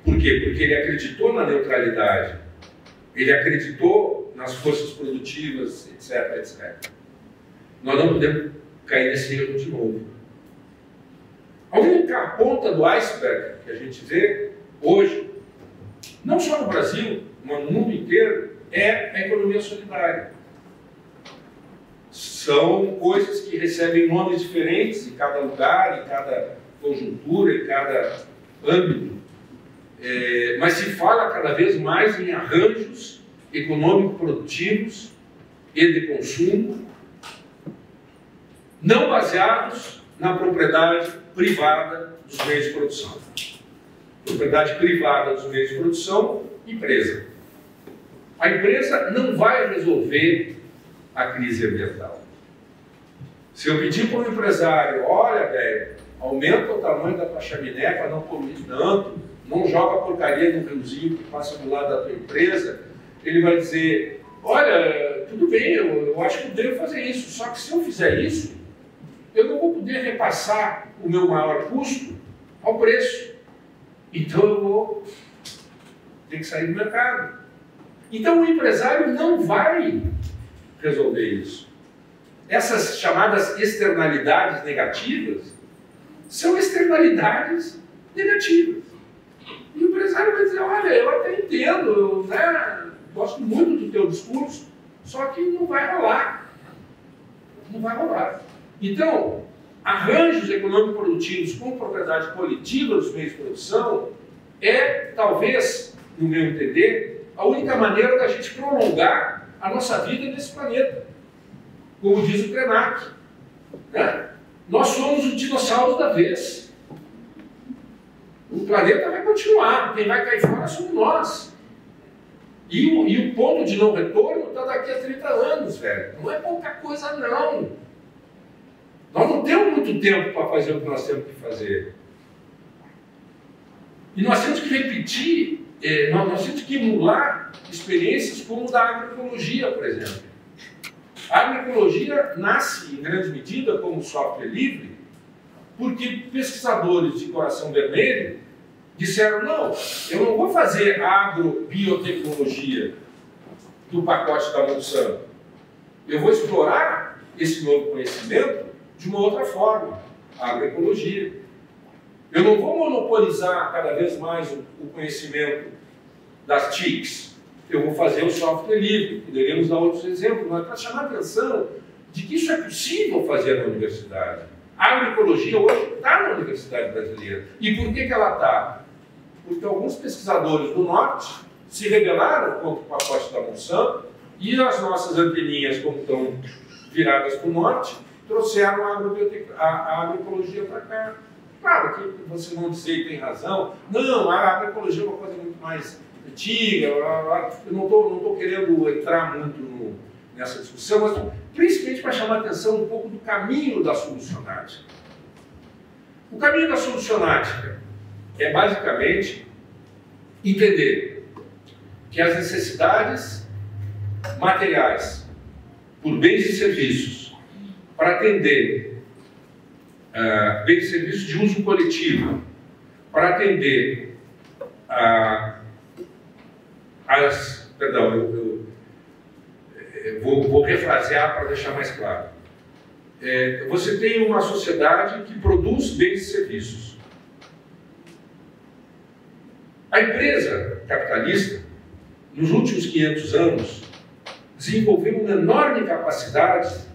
B: Por quê? Porque ele acreditou na neutralidade, ele acreditou nas forças produtivas, etc, etc. Nós não podemos cair nesse erro de novo. A única ponta do iceberg que a gente vê hoje, não só no Brasil, mas no mundo inteiro, é a economia solidária. São coisas que recebem nomes diferentes em cada lugar, em cada conjuntura, em cada âmbito. Mas se fala cada vez mais em arranjos econômico-produtivos e de consumo, não baseados na propriedade privada dos meios de produção. Propriedade privada dos meios de produção, empresa. A empresa não vai resolver a crise ambiental. Se eu pedir para um empresário, olha, velho, aumenta o tamanho da tua chaminé para não poluir tanto, não joga porcaria no riozinho que passa do lado da tua empresa, ele vai dizer, olha, tudo bem, eu acho que eu devo fazer isso, só que se eu fizer isso, eu não vou poder repassar o meu maior custo ao preço. Então eu vou tem que sair do mercado. Então o empresário não vai resolver isso. Essas chamadas externalidades negativas são externalidades negativas. E o empresário vai dizer, olha, eu até entendo, eu gosto muito do teu discurso, só que não vai rolar. Não vai rolar. Então, arranjos econômico-produtivos com propriedade coletiva dos meios de produção é, talvez, no meu entender, a única maneira da gente prolongar a nossa vida nesse planeta. Como diz o Krenak, né? Nós somos os dinossauros da vez. O planeta vai continuar, quem vai cair fora somos nós. E o ponto de não retorno está daqui a 30 anos, velho. Não é pouca coisa, não. Nós não temos muito tempo para fazer o que nós temos que fazer. E nós temos que repetir, nós temos que emular experiências como o da agroecologia, por exemplo. A agroecologia nasce, em grande medida, como software livre, porque pesquisadores de coração vermelho disseram, não, eu não vou fazer agrobiotecnologia do pacote da Monsanto. Eu vou explorar esse novo conhecimento de uma outra forma, a agroecologia. Eu não vou monopolizar cada vez mais o conhecimento das TICs. Eu vou fazer o software livre. Poderíamos dar outros exemplos, mas para chamar a atenção de que isso é possível fazer na universidade. A agroecologia hoje está na Universidade Brasileira. E por que ela está? Porque alguns pesquisadores do Norte se rebelaram contra o pacote da Monsanto e as nossas anteninhas, como estão viradas para o Norte, trouxeram a agroecologia para cá. Claro que você não dizer que tem razão. Não, a agroecologia é uma coisa muito mais antiga. Eu não estou querendo entrar muito nessa discussão, mas principalmente para chamar a atenção um pouco do caminho da solucionática. O caminho da solucionática é basicamente entender que as necessidades materiais por bens e serviços para atender bens e serviços de uso coletivo, para atender vou refrasear para deixar mais claro. Você tem uma sociedade que produz bens e serviços. A empresa capitalista, nos últimos 500 anos, desenvolveu uma enorme capacidade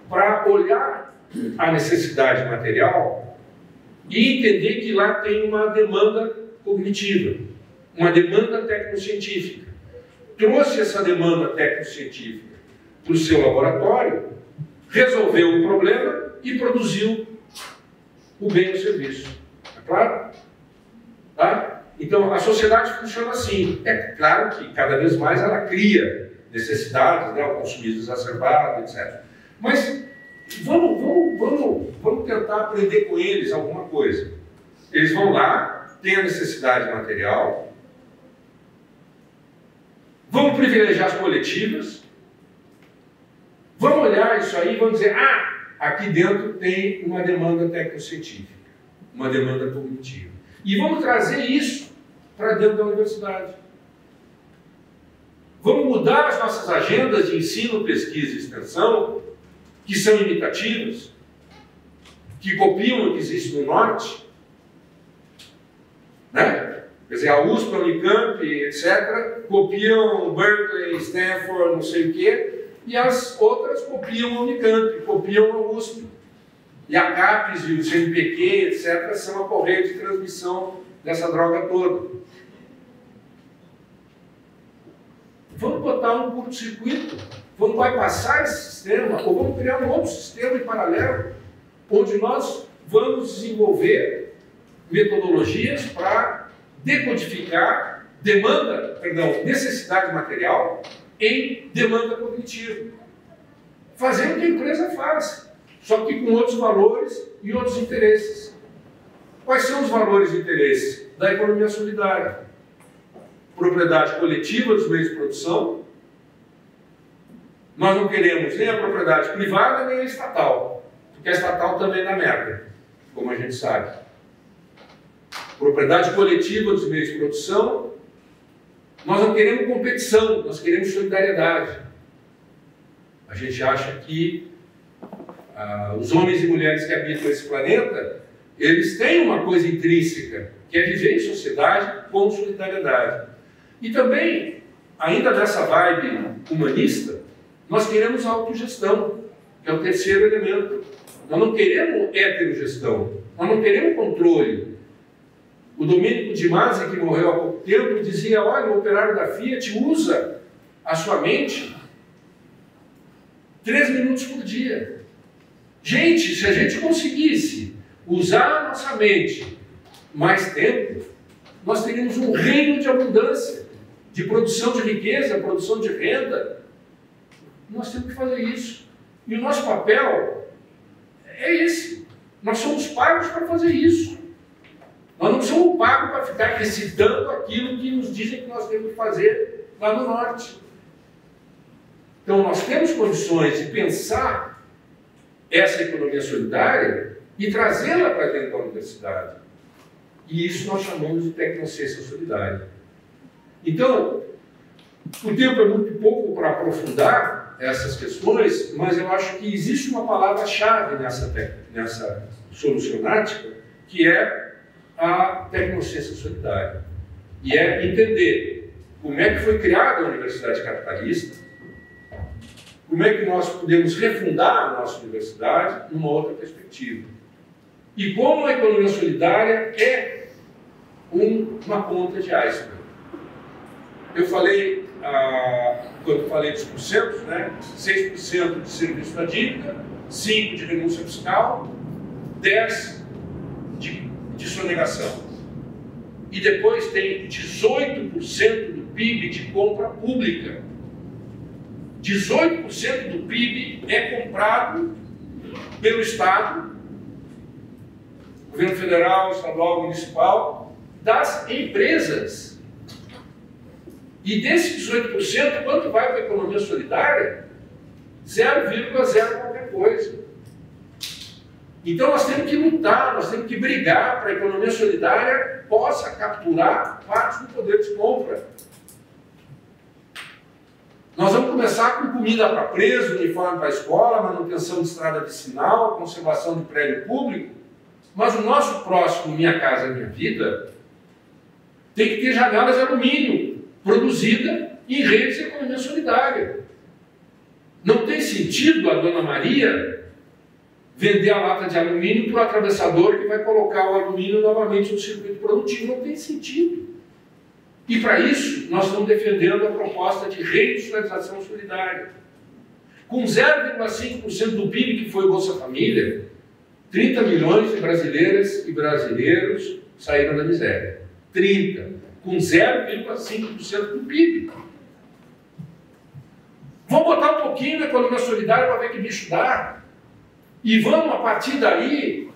B: para olhar a necessidade material e entender que lá tem uma demanda cognitiva, uma demanda tecnocientífica. Trouxe essa demanda tecnocientífica para o seu laboratório, resolveu o problema e produziu o bem e o serviço. É claro? Tá? Então, a sociedade funciona assim. É claro que cada vez mais ela cria necessidades, né, o consumismo exacerbado, etc. Mas vamos tentar aprender com eles alguma coisa. Eles vão lá, têm a necessidade material, vamos privilegiar as coletivas, vamos olhar isso aí e vamos dizer, aqui dentro tem uma demanda tecnocientífica, uma demanda cognitiva. E vamos trazer isso para dentro da universidade. Vamos mudar as nossas agendas de ensino, pesquisa e extensão, que são imitativas, que copiam o que existe no Norte, né? Quer dizer, a USP, a Unicamp, etc., copiam Berkeley, Stanford, não sei o quê, e as outras copiam a Unicamp, copiam a USP. E a CAPES e o CNPq, etc., são a correia de transmissão dessa droga toda. Vamos botar um curto-circuito, vamos bypassar esse sistema, ou vamos criar um outro sistema em paralelo, onde nós vamos desenvolver metodologias para decodificar necessidade material em demanda cognitiva. Fazer o que a empresa faz, só que com outros valores e outros interesses. Quais são os valores e interesses da economia solidária? Propriedade coletiva dos meios de produção. Nós não queremos nem a propriedade privada nem a estatal, porque a estatal também dá merda, como a gente sabe. Propriedade coletiva dos meios de produção Nós não queremos competição, nós queremos solidariedade. A gente acha que os homens e mulheres que habitam esse planeta, eles têm uma coisa intrínseca, que é viver em sociedade com solidariedade. E também, ainda nessa vibe humanista, nós queremos a autogestão, que é o terceiro elemento. Nós não queremos heterogestão, nós não queremos controle. O Domênico de Masi, que morreu há pouco tempo, dizia, olha, o operário da Fiat usa a sua mente 3 minutos por dia. Gente, se a gente conseguisse usar a nossa mente mais tempo, nós teríamos um reino de abundância, de produção de riqueza, produção de renda. Nós temos que fazer isso. E o nosso papel é esse. Nós somos pagos para fazer isso. Nós não somos pagos para ficar recitando aquilo que nos dizem que nós temos que fazer lá no norte. Então, nós temos condições de pensar essa economia solidária e trazê-la para dentro da universidade. E isso nós chamamos de tecnociência solidária. Então, o tempo é muito pouco para aprofundar essas questões, mas eu acho que existe uma palavra-chave nessa solucionática, que é a tecnociência solidária. E é entender como é que foi criada a universidade capitalista, como é que nós podemos refundar a nossa universidade numa outra perspectiva. E como a economia solidária é uma ponta de iceberg. Eu falei, quando falei dos porcentos, né? 6% de serviço da dívida, 5% de renúncia fiscal, 10% de sonegação. E depois tem 18% do PIB de compra pública. 18% do PIB é comprado pelo Estado, governo federal, estadual, municipal, das empresas. E desses 18%, quanto vai para a economia solidária? 0,0 qualquer coisa. Então nós temos que lutar, nós temos que brigar para a economia solidária possa capturar parte do poder de compra. Nós vamos começar com comida para preso, uniforme para a escola, manutenção de estrada vicinal, conservação de prédio público, mas o nosso próximo Minha Casa Minha Vida tem que ter janelas de alumínio, produzida em redes de economia solidária. Não tem sentido a Dona Maria vender a lata de alumínio para o atravessador que vai colocar o alumínio novamente no circuito produtivo. Não tem sentido. E para isso, nós estamos defendendo a proposta de reindustrialização solidária. Com 0,5% do PIB que foi Bolsa Família, 30 milhões de brasileiras e brasileiros saíram da miséria. 30. Com 0,5% do PIB. Vamos botar um pouquinho na economia solidária para ver que bicho dá. E vamos, a partir daí,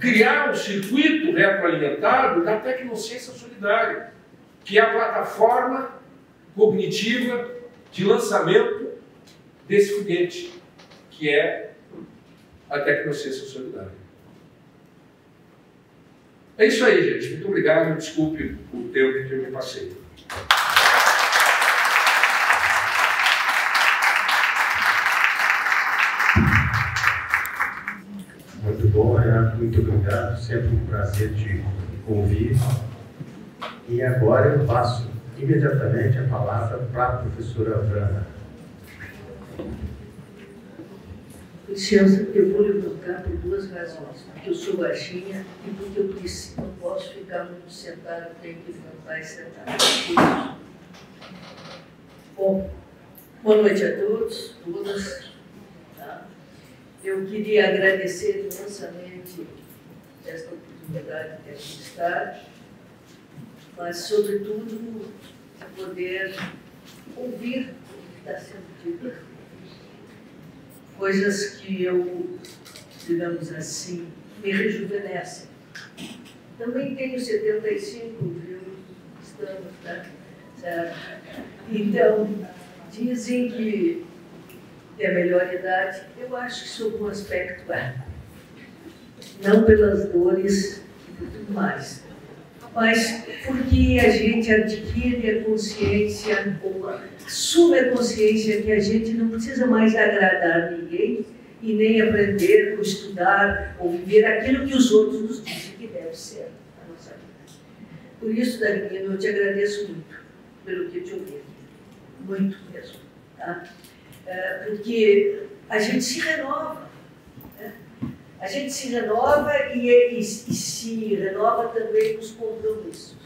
B: criar um circuito retroalimentado da tecnociência solidária, que é a plataforma cognitiva de lançamento desse foguete, que é a tecnociência solidária. É isso aí, gente. Muito obrigado. Desculpe o tempo que eu me passei.
A: Muito bom, Renato. Muito obrigado. Sempre um prazer te ouvir. E agora eu passo imediatamente a palavra para a professora Vrana.
C: Licença, eu vou levantar por 2 razões. Porque eu sou baixinha e porque eu não posso ficar muito sentada, tenho que levantar e sentar. Bom, boa noite a todos, todas. Tá? Eu queria agradecer imensamente esta oportunidade de aqui estar, mas, sobretudo, de poder ouvir o que está sendo dito. Coisas que eu, digamos assim, me rejuvenescem. Também tenho 75, viu? Estamos, tá? Certo? Então, dizem que é a melhor idade. Eu acho que sob um aspecto é. Não pelas dores e por tudo mais. mas porque a gente adquire a consciência, ou assume a consciência que a gente não precisa mais agradar ninguém e nem aprender ou estudar ou viver aquilo que os outros nos dizem que deve ser a nossa vida. Por isso, Dagnino, eu te agradeço muito pelo que eu te ouvi aqui. Muito mesmo. Tá? Porque a gente se renova. Né? A gente se renova e se renova também nos compromissos.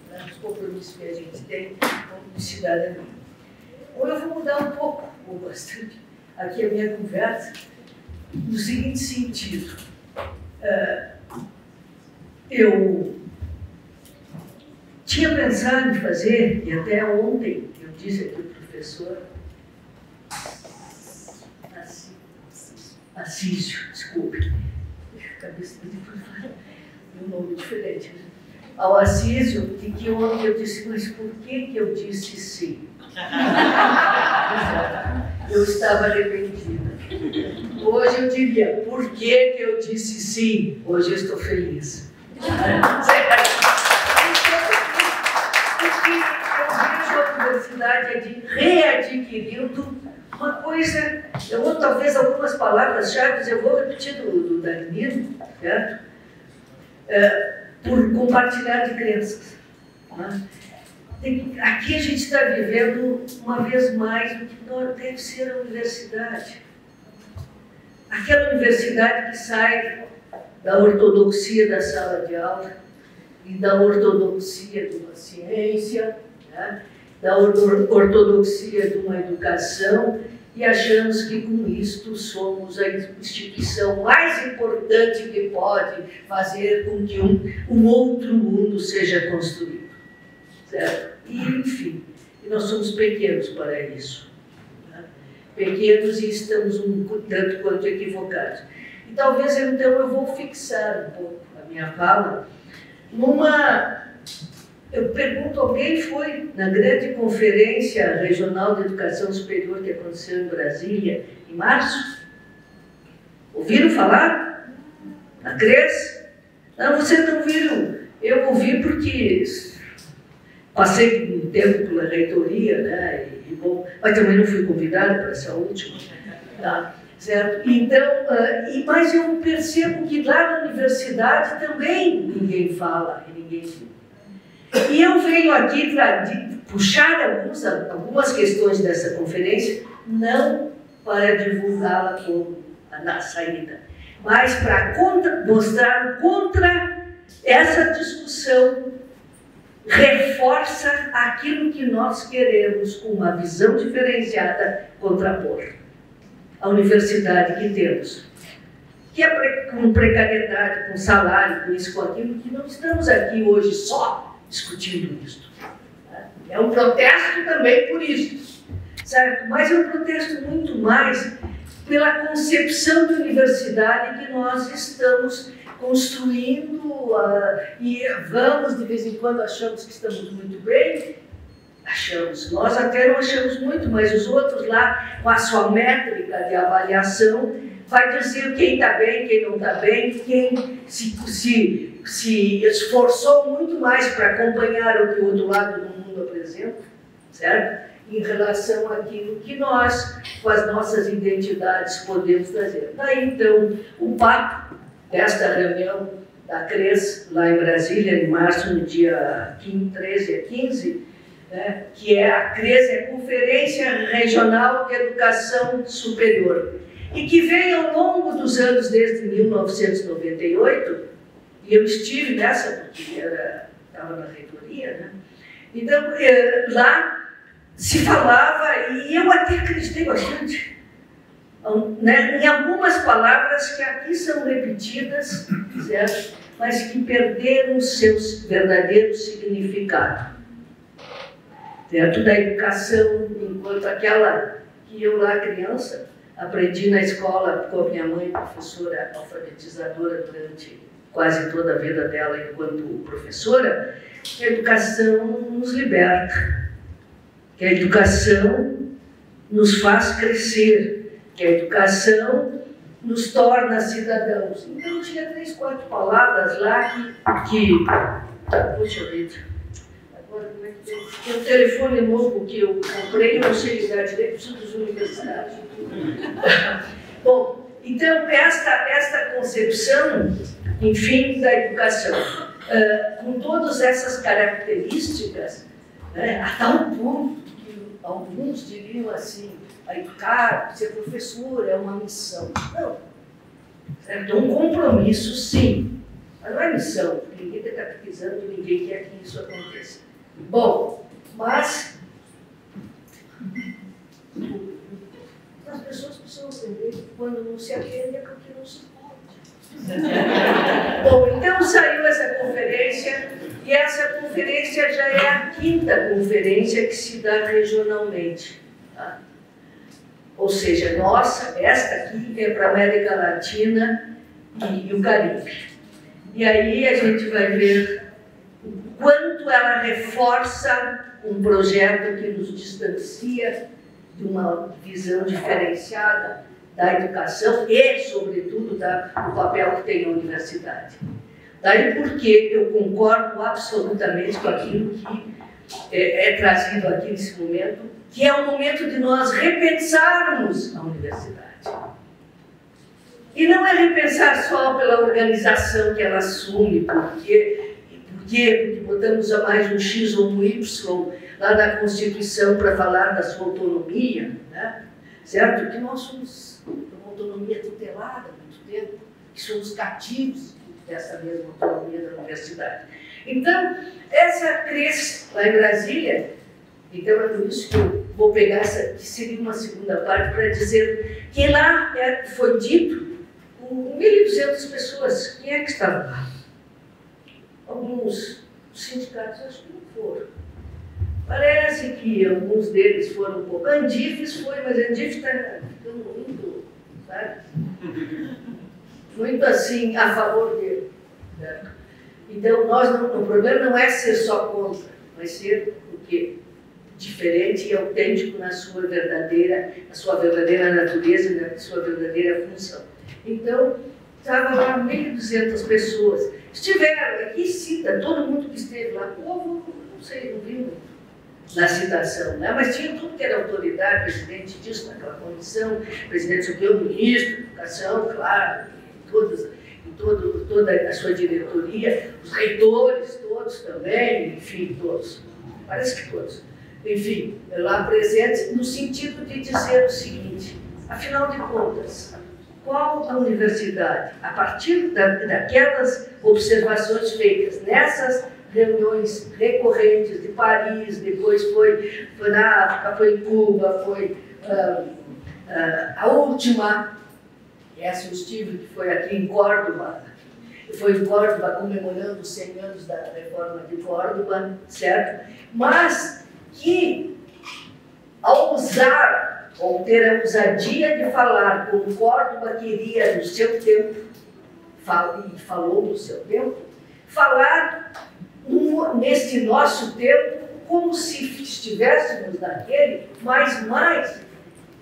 C: Né? Os compromissos que a gente tem como cidadania. Ou eu vou mudar um pouco, ou bastante, aqui a minha conversa, no seguinte sentido. Eu tinha pensado em fazer, e até ontem eu disse aqui ao professor Assísio, desculpe, cabeça de um nome diferente. Né? Ao Assísio, que ontem eu disse, mas por que eu disse sim? Eu estava arrependida. Hoje eu diria, por que eu disse sim? Hoje eu estou feliz. Porque eu vejo a universidade readquirindo uma coisa, eu vou talvez algumas palavras-chave, eu vou repetir do Dagnino, certo? Por compartilhar de crenças. Né? Aqui a gente está vivendo, uma vez mais, o que deve ser a universidade. Aquela universidade que sai da ortodoxia da sala de aula e da ortodoxia de uma ciência, né? Da ortodoxia de uma educação, e achamos que com isto somos a instituição mais importante que pode fazer com que um outro mundo seja construído. Certo? E, enfim, nós somos pequenos para isso. Né? Pequenos e estamos um tanto quanto equivocados. E talvez, então, eu vou fixar um pouco a minha fala numa... Eu pergunto, alguém foi na grande conferência regional de educação superior que aconteceu em Brasília, em março? Ouviram falar? Na CRES? Não, vocês não viram. Eu ouvi porque passei um tempo pela reitoria, né? Bom, mas também não fui convidada para essa última. Tá? Certo? Então, mas eu percebo que lá na universidade também ninguém fala e ninguém viu. E eu venho aqui puxar algumas questões dessa conferência, não para divulgá-la como na saída, mas para mostrar contra essa discussão, reforça aquilo que nós queremos, com uma visão diferenciada, contrapor. A universidade que temos, que é com precariedade, com salário, com isso, com aquilo, que não estamos aqui hoje só discutindo isso. É um protesto também por isso, certo? Mas é um protesto muito mais pela concepção de universidade que nós estamos construindo e vamos, de vez em quando, achamos que estamos muito bem, achamos, nós até não achamos muito, mas os outros lá, com a sua métrica de avaliação, vai dizer quem está bem, quem não está bem, quem se esforçou muito mais para acompanhar o que o outro lado do mundo apresenta, certo? Em relação àquilo que nós, com as nossas identidades, podemos trazer. Daí, então, o papo desta reunião da CRES, lá em Brasília, em março, no dia 13 a 15, né, que é a CRES, é a Conferência Regional de Educação Superior, e que vem ao longo dos anos, desde 1998, e eu estive nessa, porque estava na reitoria, né? Então, lá se falava, e eu até acreditei bastante, né, em algumas palavras que aqui são repetidas, certo? Mas que perderam seu verdadeiro significado. Certo? Da educação, enquanto aquela que eu lá, criança, aprendi na escola com a minha mãe, professora alfabetizadora durante quase toda a vida dela enquanto professora, que a educação nos liberta, que a educação nos faz crescer, que a educação nos torna cidadãos. Então, tinha 3, 4 palavras lá que Puxa vida. Agora, como é que tem um telefone novo que eu comprei, eu não sei ligar direito, preciso dos universitários. Bom, então, esta concepção, enfim, da educação, com todas essas características, né, a tal ponto que alguns diriam assim, a educar, ser professor é uma missão. Não. É um compromisso, sim. Mas não é missão, porque ninguém está catequizando, ninguém quer que isso aconteça. Bom, mas as pessoas precisam entender que quando não se atende é porque não se pode. Bom, então saiu essa conferência, e essa conferência já é a 5ª conferência que se dá regionalmente. Tá? Ou seja, nossa, esta aqui é para a América Latina e o Caribe. E aí a gente vai ver o quanto ela reforça um projeto que nos distancia de uma visão diferenciada da educação e, sobretudo, do papel que tem a universidade. Daí porque eu concordo absolutamente com aquilo que é trazido aqui nesse momento, que é o momento de nós repensarmos a universidade. E não é repensar só pela organização que ela assume, porque botamos a mais um X ou um Y lá na Constituição para falar da sua autonomia, né? Certo? Que nós somos uma autonomia tutelada há muito tempo, que somos cativos dessa mesma autonomia da universidade. Então, essa cresce lá em Brasília, então é por isso que eu vou pegar essa, que seria uma segunda parte, para dizer que lá foi dito com 1.200 pessoas. Quem é que estava lá? Alguns sindicatos acho que não foram. Parece que alguns deles foram um pouco. Andifes foi, mas Andifes está ficando muito, sabe? Muito assim, a favor dele. Né? Então, o problema não é ser só contra, mas ser o quê? Diferente e autêntico na sua verdadeira natureza e na sua verdadeira função. Então, estavam lá 1.200 pessoas. Estiveram, aqui cita todo mundo que esteve lá, povo, não sei, não vi muito na citação, né? Mas tinha tudo que era autoridade, presidente disso naquela comissão, presidente do ministro da Educação, claro, toda a sua diretoria, os reitores todos também, enfim, todos, parece que todos. Enfim, lá presentes, no sentido de dizer o seguinte, afinal de contas, qual a universidade, a partir daquelas observações feitas nessas reuniões recorrentes de Paris, depois foi na África, foi em Cuba, foi a última, essa eu estive, que foi aqui em Córdoba, foi em Córdoba comemorando os 100 anos da reforma de Córdoba, certo? Mas que, ao usar, ou ter a ousadia de falar como Córdoba queria no seu tempo, e falou no seu tempo, falar neste nosso tempo como se estivéssemos naquele, mas mais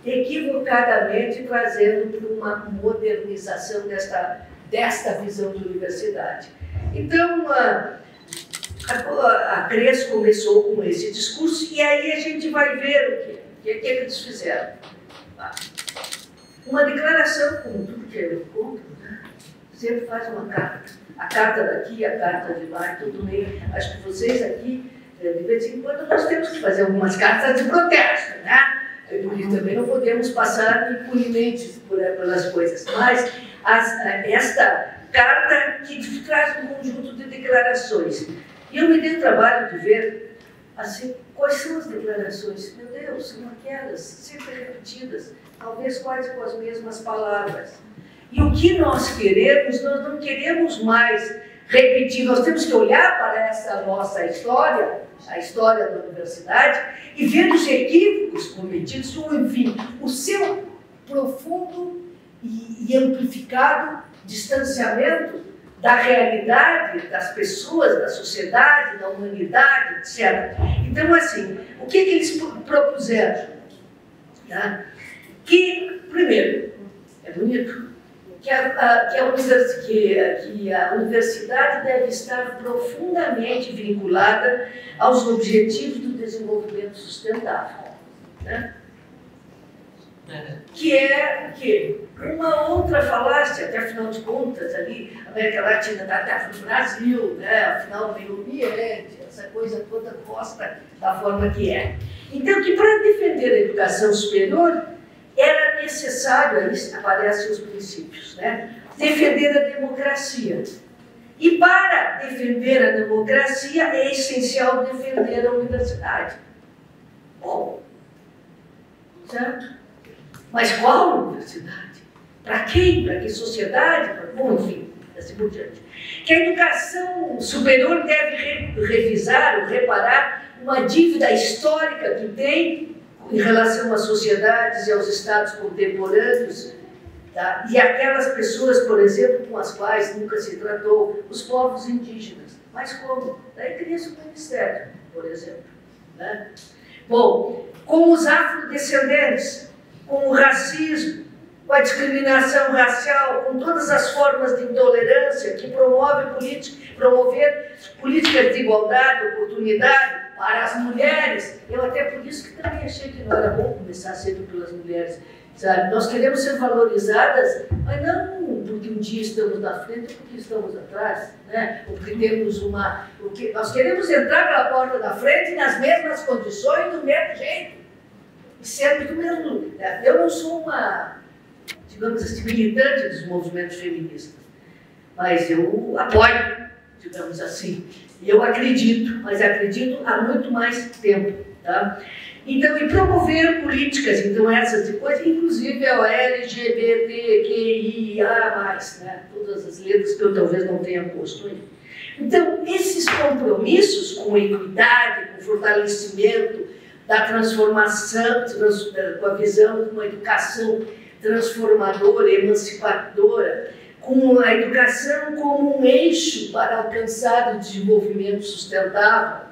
C: equivocadamente trazendo para uma modernização desta visão de universidade. Então, a CRES começou com esse discurso e aí a gente vai ver o quê? O que é que eles fizeram? Uma declaração, como tudo que eu encontro, né? Sempre faz uma carta. A carta daqui, a carta de lá, tudo meio. Acho que vocês aqui, de vez em quando, nós temos que fazer algumas cartas de protesto, né? Porque também não podemos passar impunemente pelas coisas. Mas esta carta que traz um conjunto de declarações. E eu me dei o trabalho de ver, assim, quais são as declarações. Meu Deus, são aquelas, sempre repetidas, talvez quase com as mesmas palavras. E o que nós queremos, nós não queremos mais repetir, nós temos que olhar para essa nossa história, a história da universidade, e ver os equívocos cometidos, ou enfim, o seu profundo e amplificado distanciamento da realidade das pessoas, da sociedade, da humanidade, etc. Então, assim, o que eles propuseram? Tá? Que, primeiro, é bonito, que a universidade deve estar profundamente vinculada aos objetivos do desenvolvimento sustentável, né? Que é o quê? Uma outra falácia, até afinal de contas, ali, a América Latina está até no Brasil, né? Afinal, o meio ambiente, essa coisa toda posta da forma que é. Então, que para defender a educação superior, era necessário, aí aparecem os princípios, né? Defender a democracia. E para defender a democracia, é essencial defender a universidade. Bom, certo? Mas qual universidade? Para quem? Para que sociedade? Bom, enfim, assim por diante. Que a educação superior deve revisar ou reparar uma dívida histórica que tem em relação às sociedades e aos estados contemporâneos, tá? E aquelas pessoas, por exemplo, com as quais nunca se tratou, os povos indígenas. Mas como? Daí cria-se o ministério, por exemplo, né? Bom, com os afrodescendentes, com o racismo, com a discriminação racial, com todas as formas de intolerância que promover políticas de igualdade, oportunidade para as mulheres. Eu até por isso que também achei que não era bom começar cedo pelas mulheres, sabe? Nós queremos ser valorizadas, mas não porque um dia estamos na frente ou porque estamos atrás, né? Ou porque temos nós queremos entrar pela porta da frente nas mesmas condições, do mesmo jeito. Sempre do mesmo. Eu não sou uma, digamos assim, militante dos movimentos feministas, mas eu apoio, digamos assim. Eu acredito, mas acredito há muito mais tempo, tá? Então, e promover políticas, então essas de coisas, inclusive a LGBTQIA+, né? Todas as letras que eu talvez não tenha posto aí. Então, esses compromissos com equidade, com fortalecimento da transformação, com a visão de uma educação transformadora, emancipadora, com a educação como um eixo para alcançar o desenvolvimento sustentável,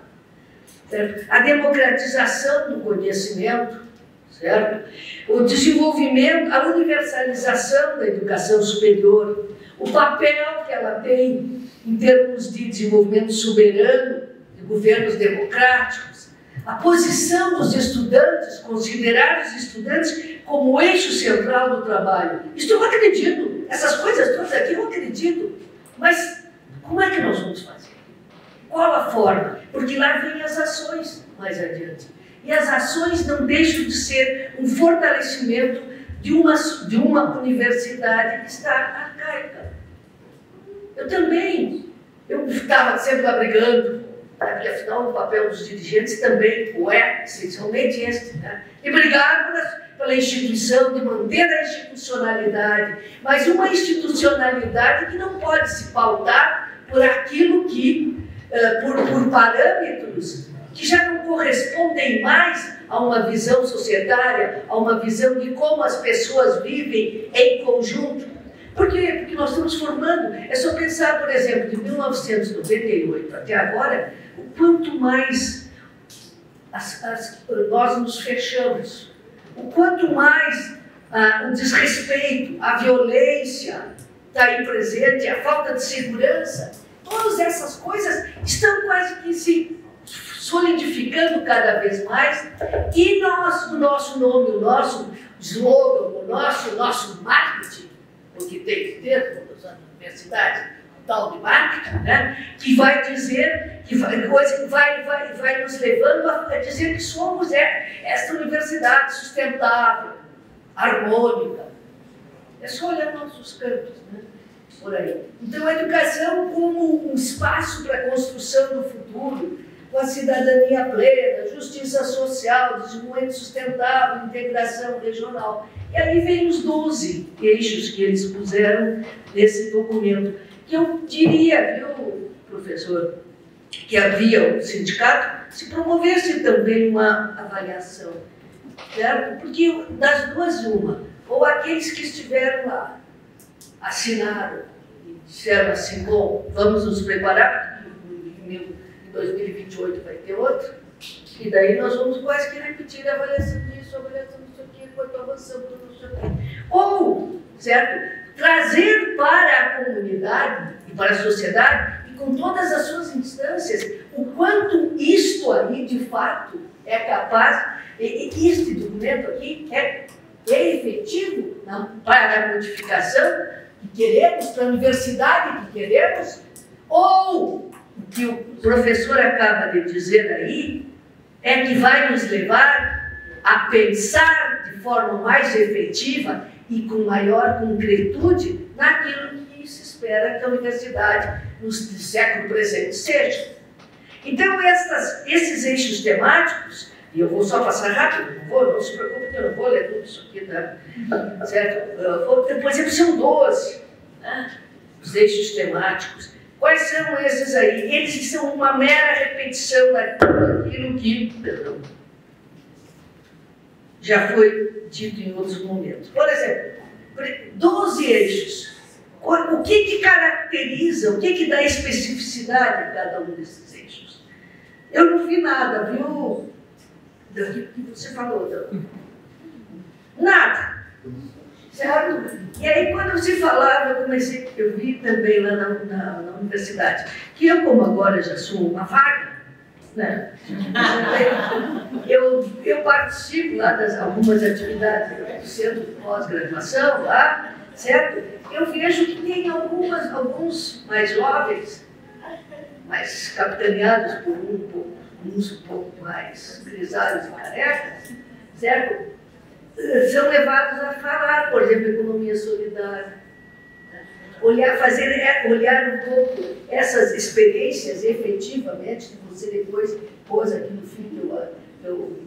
C: certo? A democratização do conhecimento, certo? O desenvolvimento, a universalização da educação superior, o papel que ela tem em termos de desenvolvimento soberano, de governos democráticos, a posição dos estudantes, considerar os estudantes como o eixo central do trabalho. Isto eu acredito, essas coisas todas aqui eu acredito, mas como é que nós vamos fazer? Qual a forma? Porque lá vem as ações mais adiante. E as ações não deixam de ser um fortalecimento de uma universidade que está arcaica. Eu estava sempre lá brigando, porque afinal o papel dos dirigentes também é essencialmente este, né? E brigar pela instituição, de manter a institucionalidade, mas uma institucionalidade que não pode se pautar por aquilo que, por parâmetros que já não correspondem mais a uma visão societária, a uma visão de como as pessoas vivem em conjunto. Por quê? Porque nós estamos formando, é só pensar, por exemplo, de 1998 até agora, o quanto mais nós nos fechamos, o quanto mais o desrespeito, a violência está aí presente, a falta de segurança, todas essas coisas estão quase que se solidificando cada vez mais, e nós, o nosso nome, o nosso slogan, o nosso marketing, porque tem que ter, todas as universidades, tal de marketing, né, que vai dizer, que vai nos levando a dizer que somos esta universidade sustentável, harmônica. É só olhar nossos campos, né, por aí. Então, a educação como um espaço para a construção do futuro, com a cidadania plena, justiça social, desenvolvimento sustentável, integração regional. E aí vem os 12 eixos que eles puseram nesse documento. Que eu diria, viu, professor, que havia o sindicato, se promovesse também uma avaliação, certo? Porque das duas, uma, ou aqueles que estiveram lá, assinaram e disseram assim, bom, vamos nos preparar, porque em 2028 vai ter outro, e daí nós vamos quase que repetir a avaliação disso, a avaliação disso aqui, enquanto avançamos, não sei o quê. Ou, certo? trazer para a comunidade e para a sociedade, e com todas as suas instâncias, o quanto isto aí, de fato, é capaz, este documento aqui é efetivo para a modificação que queremos, para a universidade que queremos, ou o que o professor acaba de dizer aí, é que vai nos levar a pensar de forma mais efetiva e com maior concretude naquilo que se espera que a universidade no século presente seja. Então, esses eixos temáticos, e eu vou só passar rápido, não se preocupe que eu não vou ler tudo isso aqui, tá? Certo? Por exemplo, são 12, né? Os eixos temáticos. Quais são esses aí? Eles são uma mera repetição daquilo que, já foi dito em outros momentos. Por exemplo, 12 eixos. O que caracteriza, o que dá especificidade a cada um desses eixos? Eu não vi nada, viu? Do que você falou, nada. Certo? E aí, quando se falava, eu vi também lá na universidade, que eu, como agora já sou uma vaga, né? Eu participo lá das algumas atividades do centro de pós-graduação, lá, certo? Eu vejo que tem alguns mais jovens, mais capitaneados por uns um pouco mais grisalhos e carecas, certo? São levados a falar, por exemplo, economia solidária. Olhar um pouco essas experiências efetivamente, que você depois pôs aqui no fim, depois eu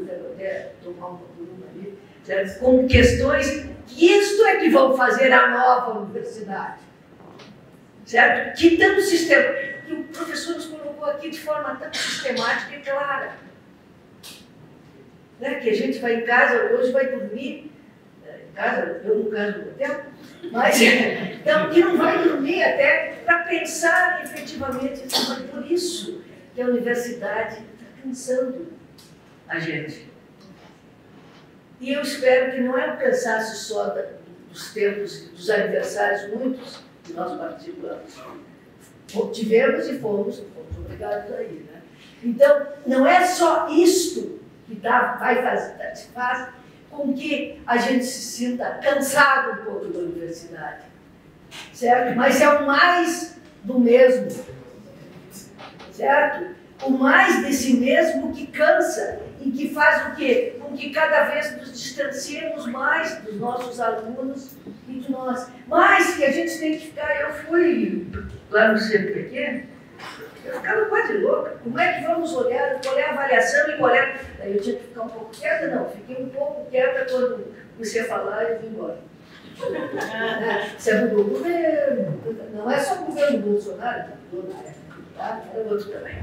C: quero até tomar uma coluna ali, certo? Com questões que isto é que vão fazer a nova universidade. Certo? Que tanto sistema, que o professor nos colocou aqui de forma tão sistemática e clara. Né? Que a gente vai em casa, hoje vai dormir, em casa, eu no caso do hotel, mas então, que não vai dormir até para pensar efetivamente, mas por isso que a universidade está cansando a gente. E eu espero que não é um cansaço só dos tempos, dos aniversários muitos que nós participamos. Tivemos e fomos obrigados a ir, né? Então, não é só isto que faz com que a gente se sinta cansado um pouco da universidade, certo? Mas é o mais do mesmo, certo? O mais desse mesmo que cansa e que faz o quê? Com que cada vez nos distanciemos mais dos nossos alunos e de nós. Mas que a gente tem que ficar... Eu fui lá no CNPq, eu ficava quase louca. Como é que vamos olhar? Qual é a avaliação e qual é... Aí eu tinha que ficar um pouco quieta, não. Fiquei um pouco quieta quando comecei a falar e vim embora. Você mudou o governo. Não é só o governo Bolsonaro, mudou na época. Tá? Era outro também.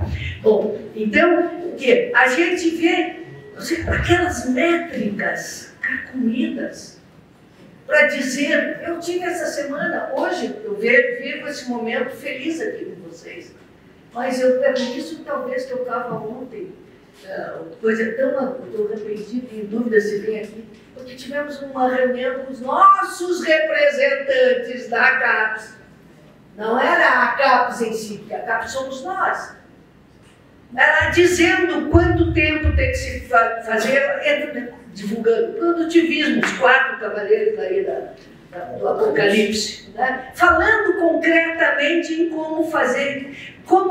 C: Bom, então, o quê? A gente vê aquelas métricas carcomidas para dizer, eu tive essa semana, hoje eu vivo esse momento feliz aqui com vocês, mas eu isso talvez que eu estava ontem, coisa tão, estou arrependida e em dúvida se vem aqui, porque tivemos uma reunião com os nossos representantes da CAPES. Não era a CAPES em si, porque a CAPES somos nós. Era dizendo quanto tempo tem que se fazer, divulgando produtivismo, os 4 cavaleiros aí do Apocalipse, né? Falando concretamente em como fazer com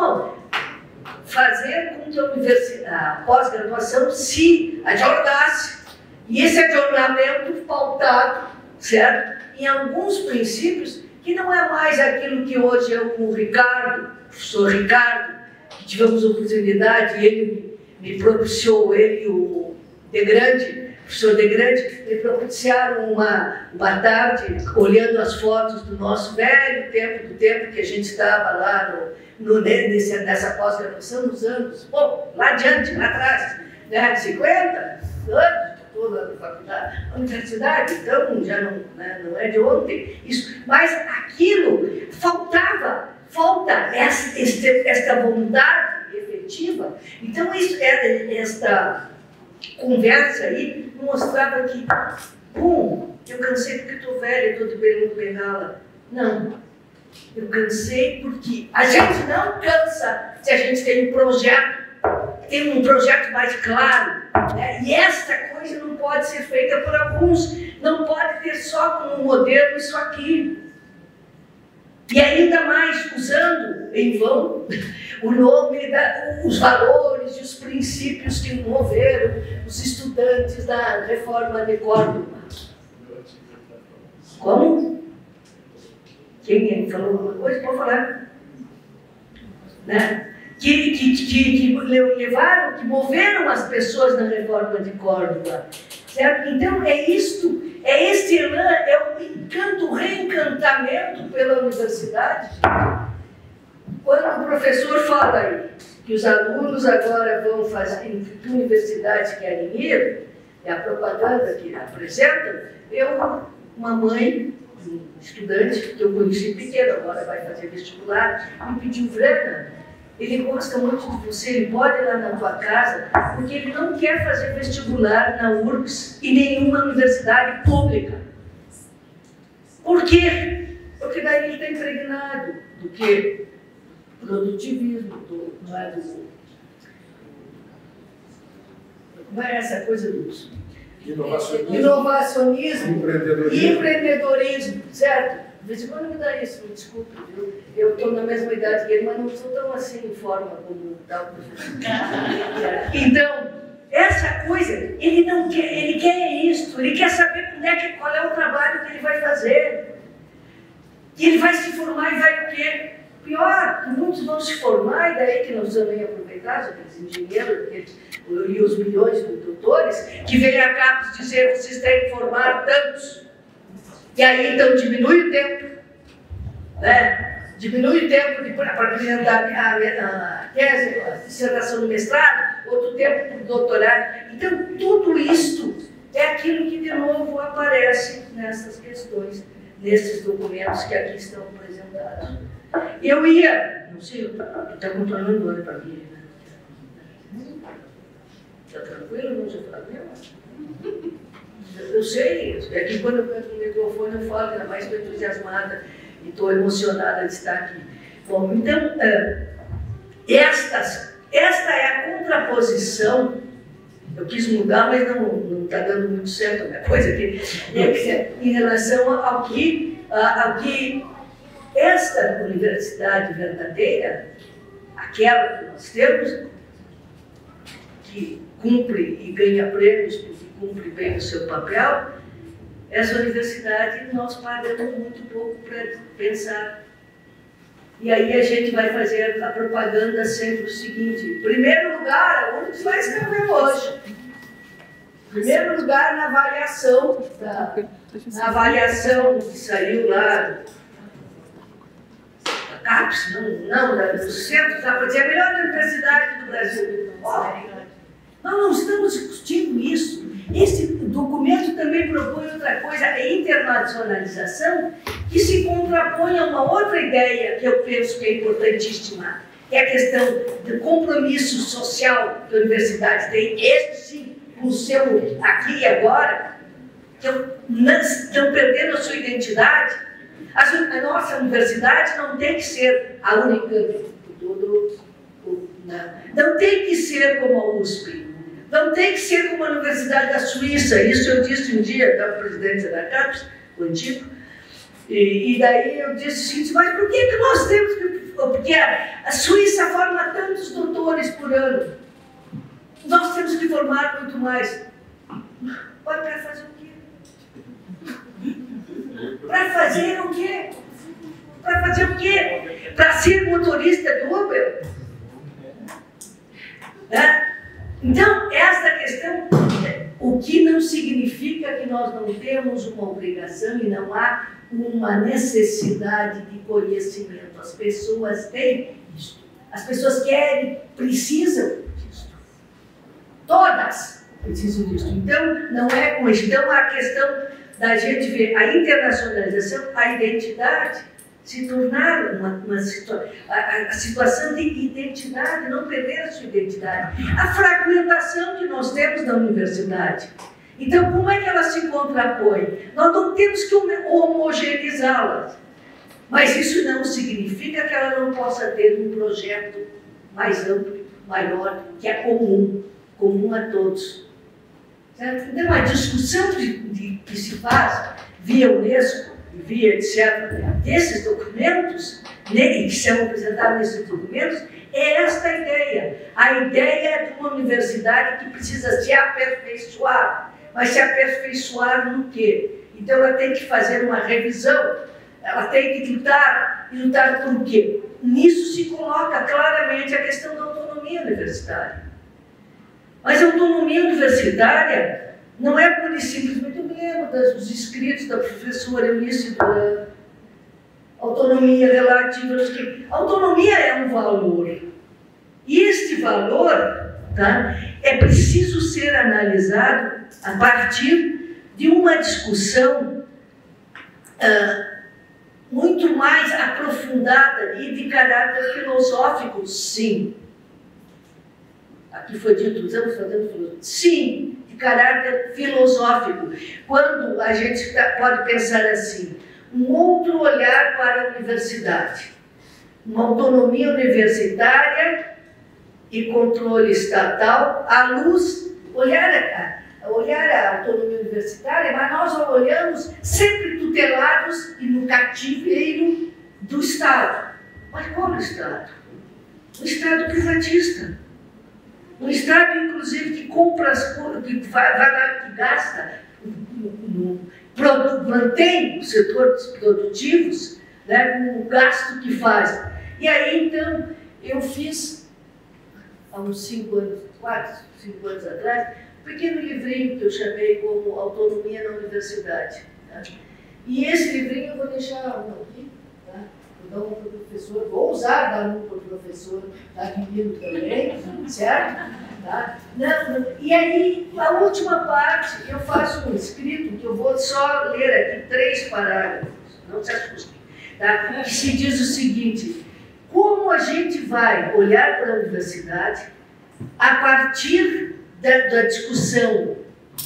C: que a pós-graduação se adjornasse. E esse adjornamento pautado, certo? Em alguns princípios que não é mais aquilo que hoje eu com o Ricardo, o professor Ricardo, que tivemos a oportunidade, ele me propiciou, ele e o professor De Grande, me propiciaram uma tarde, olhando as fotos do nosso velho tempo, do tempo que a gente estava lá nessa pós-graduação, nos anos, lá adiante, lá atrás, né, 50 anos, toda a faculdade, a universidade, então já não é de ontem, isso, mas aquilo falta esta vontade efetiva. Então esta conversa aí mostrava que Eu cansei porque estou velha, estou de bengala. Não. Eu cansei porque a gente não cansa se a gente tem um projeto mais claro. Né? E esta coisa não pode ser feita por alguns. Não pode ter só como modelo isso aqui. E ainda mais usando em vão o nome, os valores e os princípios que moveram os estudantes da Reforma de Córdoba. Como? Quem falou alguma coisa? Pode falar. Né? Que levaram, que moveram as pessoas na Reforma de Córdoba. Certo? Então, é este elan, é o encanto, o reencantamento pela universidade. Quando o professor fala aí que os alunos agora vão fazer, em que universidade querem ir, é a propaganda que apresentam, uma mãe, um estudante que eu conheci pequeno, agora vai fazer vestibular, me pediu: Vrana, ele gosta muito de você, ele pode ir lá na tua casa, porque ele não quer fazer vestibular na URGS e nenhuma universidade pública. Por quê? Porque daí ele está impregnado do que? Produtivismo, como é essa coisa dos inovacionismo, empreendedorismo, certo? De vez em quando me dá isso, me desculpe, viu? Eu estou na mesma idade que ele, mas não sou tão assim em forma como tal professor. Então, essa coisa, ele não quer, ele quer isso, ele quer saber qual é o trabalho que ele vai fazer. E ele vai se formar e vai o quê? Pior, muitos vão se formar e daí que não são nem aproveitados, aqueles engenheiros e os milhões de doutores, que vêm a CAPES dizer: vocês têm que formar tantos. E aí, então, diminui o tempo, né? Diminui o tempo para apresentar a tese, a dissertação do mestrado, outro tempo para o doutorado. Então, tudo isto é aquilo que, de novo, aparece nessas questões, nesses documentos que aqui estão apresentados. Eu não sei, está controlando o olho para mim, né? Está tranquilo? Não se fala mesmo? Eu sei, é que quando eu canto no microfone eu falo, ainda mais estou entusiasmada e estou emocionada de estar aqui. Bom, então, esta é a contraposição. Eu quis mudar, mas não está dando muito certo a minha coisa aqui. Em relação ao que esta universidade verdadeira, aquela que nós temos, que cumpre e ganha prêmios porque cumpre bem o seu papel, essa universidade nós pagamos muito pouco para pensar. E aí a gente vai fazer a propaganda sempre o seguinte: em primeiro lugar, onde vai escrever hoje? Em primeiro lugar, na avaliação que saiu lá da CAPES, do centro, para dizer a melhor universidade do Brasil. Nós não estamos discutindo isso. Esse documento também propõe outra coisa, a internacionalização, que se contrapõe a uma outra ideia que eu penso que é importantíssima, que é a questão do compromisso social que a universidade tem, este sim, com o seu aqui e agora, que estão perdendo a sua identidade. A nossa universidade não tem que ser a Unicamp, não tem que ser como a USP. Não tem que ser como a Universidade da Suíça. Isso eu disse um dia, estava presidente da CAPES, o antigo, e daí eu disse o seguinte: mas por que nós temos que... Porque a Suíça forma tantos doutores por ano. Nós temos que formar muito mais. Para fazer o quê? Para fazer o quê? Para fazer o quê? Para ser motorista do Uber? Então, essa questão, o que não significa que nós não temos uma obrigação e não há uma necessidade de conhecimento. As pessoas têm isso. As pessoas querem, precisam disso. Todas precisam disso. Então, não é com isso. Então, a questão da gente ver a internacionalização, a identidade, se tornar a situação de identidade, não perder a sua identidade. A fragmentação que nós temos na universidade. Então, como é que elas se contrapõem? Nós não temos que homogeneizá-las, mas isso não significa que ela não possa ter um projeto mais amplo, maior, que é comum a todos. Certo? Então, a discussão que se faz via Unesco, via etc., desses documentos, né, e que são apresentados nesses documentos, é esta ideia. A ideia de uma universidade que precisa se aperfeiçoar. Mas se aperfeiçoar no quê? Então ela tem que fazer uma revisão, ela tem que lutar. E lutar por quê? Nisso se coloca claramente a questão da autonomia universitária. Mas a autonomia universitária não é pura e simplesmente, eu me lembro dos escritos da professora Eunice Duran, autonomia relativa aos que... Autonomia é um valor. E este valor, tá, é preciso ser analisado a partir de uma discussão muito mais aprofundada e de caráter filosófico, sim. Aqui foi dito, estamos fazendo filosofia. Sim, de caráter filosófico. Quando a gente pode pensar assim, um outro olhar para a universidade, uma autonomia universitária e controle estatal, à luz, olhar a autonomia universitária, mas nós olhamos sempre tutelados e no cativeiro do Estado. Mas qual é o Estado? O Estado privatista. Um Estado, inclusive, que compra as coisas, que vai lá, que gasta, mantém os setores produtivos, né, com o gasto que faz. E aí, então, eu fiz, há uns 5 anos, 5 anos atrás, um pequeno livrinho que eu chamei como Autonomia na Universidade. Tá? E esse livrinho eu vou deixar um aqui, tá? Vou dar um para o professor, vou usar, dar um para o professor, tá? Menino também, certo? Tá? E aí, a última parte, eu faço um escrito que eu vou só ler aqui 3 parágrafos, não se assustem, tá? Que se diz o seguinte: como a gente vai olhar para a universidade a partir da discussão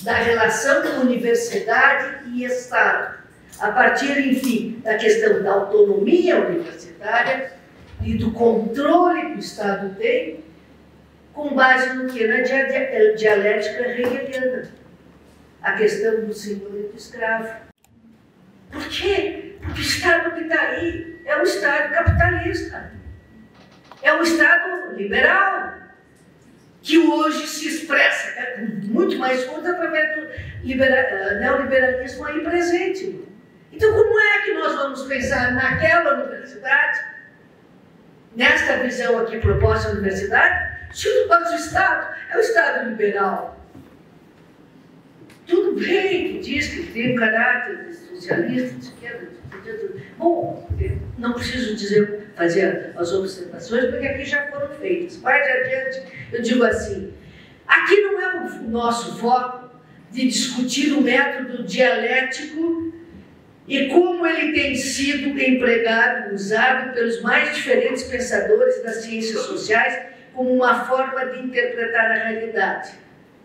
C: da relação com universidade e Estado, a partir, enfim, da questão da autonomia universitária e do controle que o Estado tem, com base no que? Na dialética hegeliana, a questão do senhor e do escravo. Por quê? Porque o Estado que está aí é um Estado capitalista, é um Estado liberal, que hoje se expressa com muito mais força através do neoliberalismo aí presente. Então, como é que nós vamos pensar naquela universidade, nesta visão aqui proposta da universidade, se o nosso Estado é o Estado liberal? Tudo bem que diz que tem um caráter socialista, de esquerda, bom, não preciso fazer as observações, porque aqui já foram feitas. Mais adiante, eu digo assim, aqui não é o nosso foco de discutir o método dialético e como ele tem sido empregado, usado pelos mais diferentes pensadores das ciências sociais como uma forma de interpretar a realidade.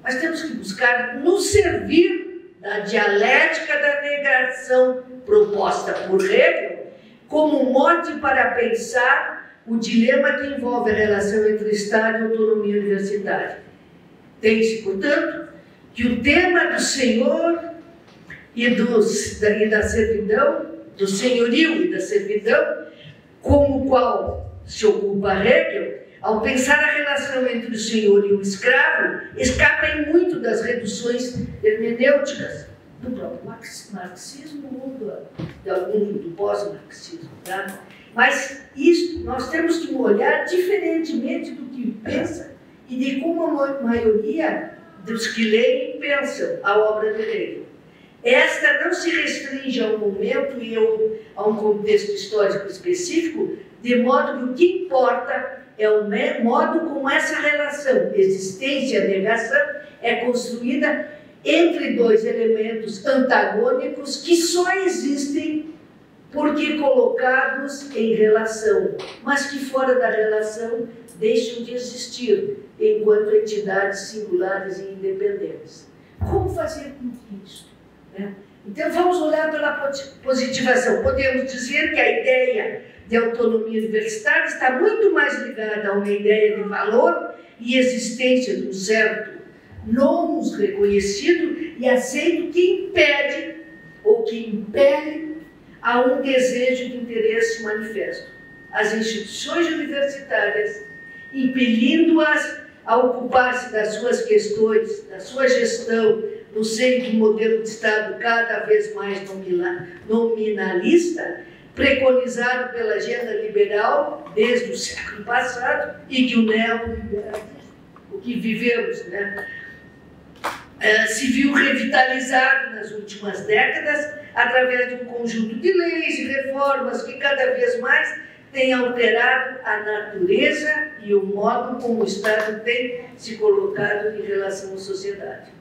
C: Mas temos que buscar nos servir da dialética da negação proposta por Hegel como mote para pensar o dilema que envolve a relação entre Estado e autonomia universitária. Tem-se, portanto, que o tema do senhor e da servidão, do senhorio e da servidão, com o qual se ocupa Hegel, ao pensar a relação entre o senhor e o escravo, escapa em muito das reduções hermenêuticas do próprio marxismo ou do pós-marxismo. Tá? Mas isto, nós temos que olhar diferentemente do que pensa e de como a maioria dos que leem pensam a obra de Hegel. Esta não se restringe a um momento e a um contexto histórico específico, de modo que o que importa é o modo como essa relação, existência-negação, é construída entre 2 elementos antagônicos que só existem porque colocados em relação, mas que fora da relação deixam de existir enquanto entidades singulares e independentes. Como fazer com isso? Né? Então, vamos olhar pela positivação. Podemos dizer que a ideia de autonomia universitária está muito mais ligada a uma ideia de valor e existência de um certo nomos reconhecido e aceito que impede ou que impele a um desejo de interesse manifesto. As instituições universitárias, impelindo-as a ocupar-se das suas questões, da sua gestão, no seio de um modelo de Estado cada vez mais nominalista, preconizado pela agenda liberal desde o século passado e que o neoliberalismo, o que vivemos, né, se viu revitalizado nas últimas décadas através de um conjunto de leis e reformas que cada vez mais têm alterado a natureza e o modo como o Estado tem se colocado em relação à sociedade.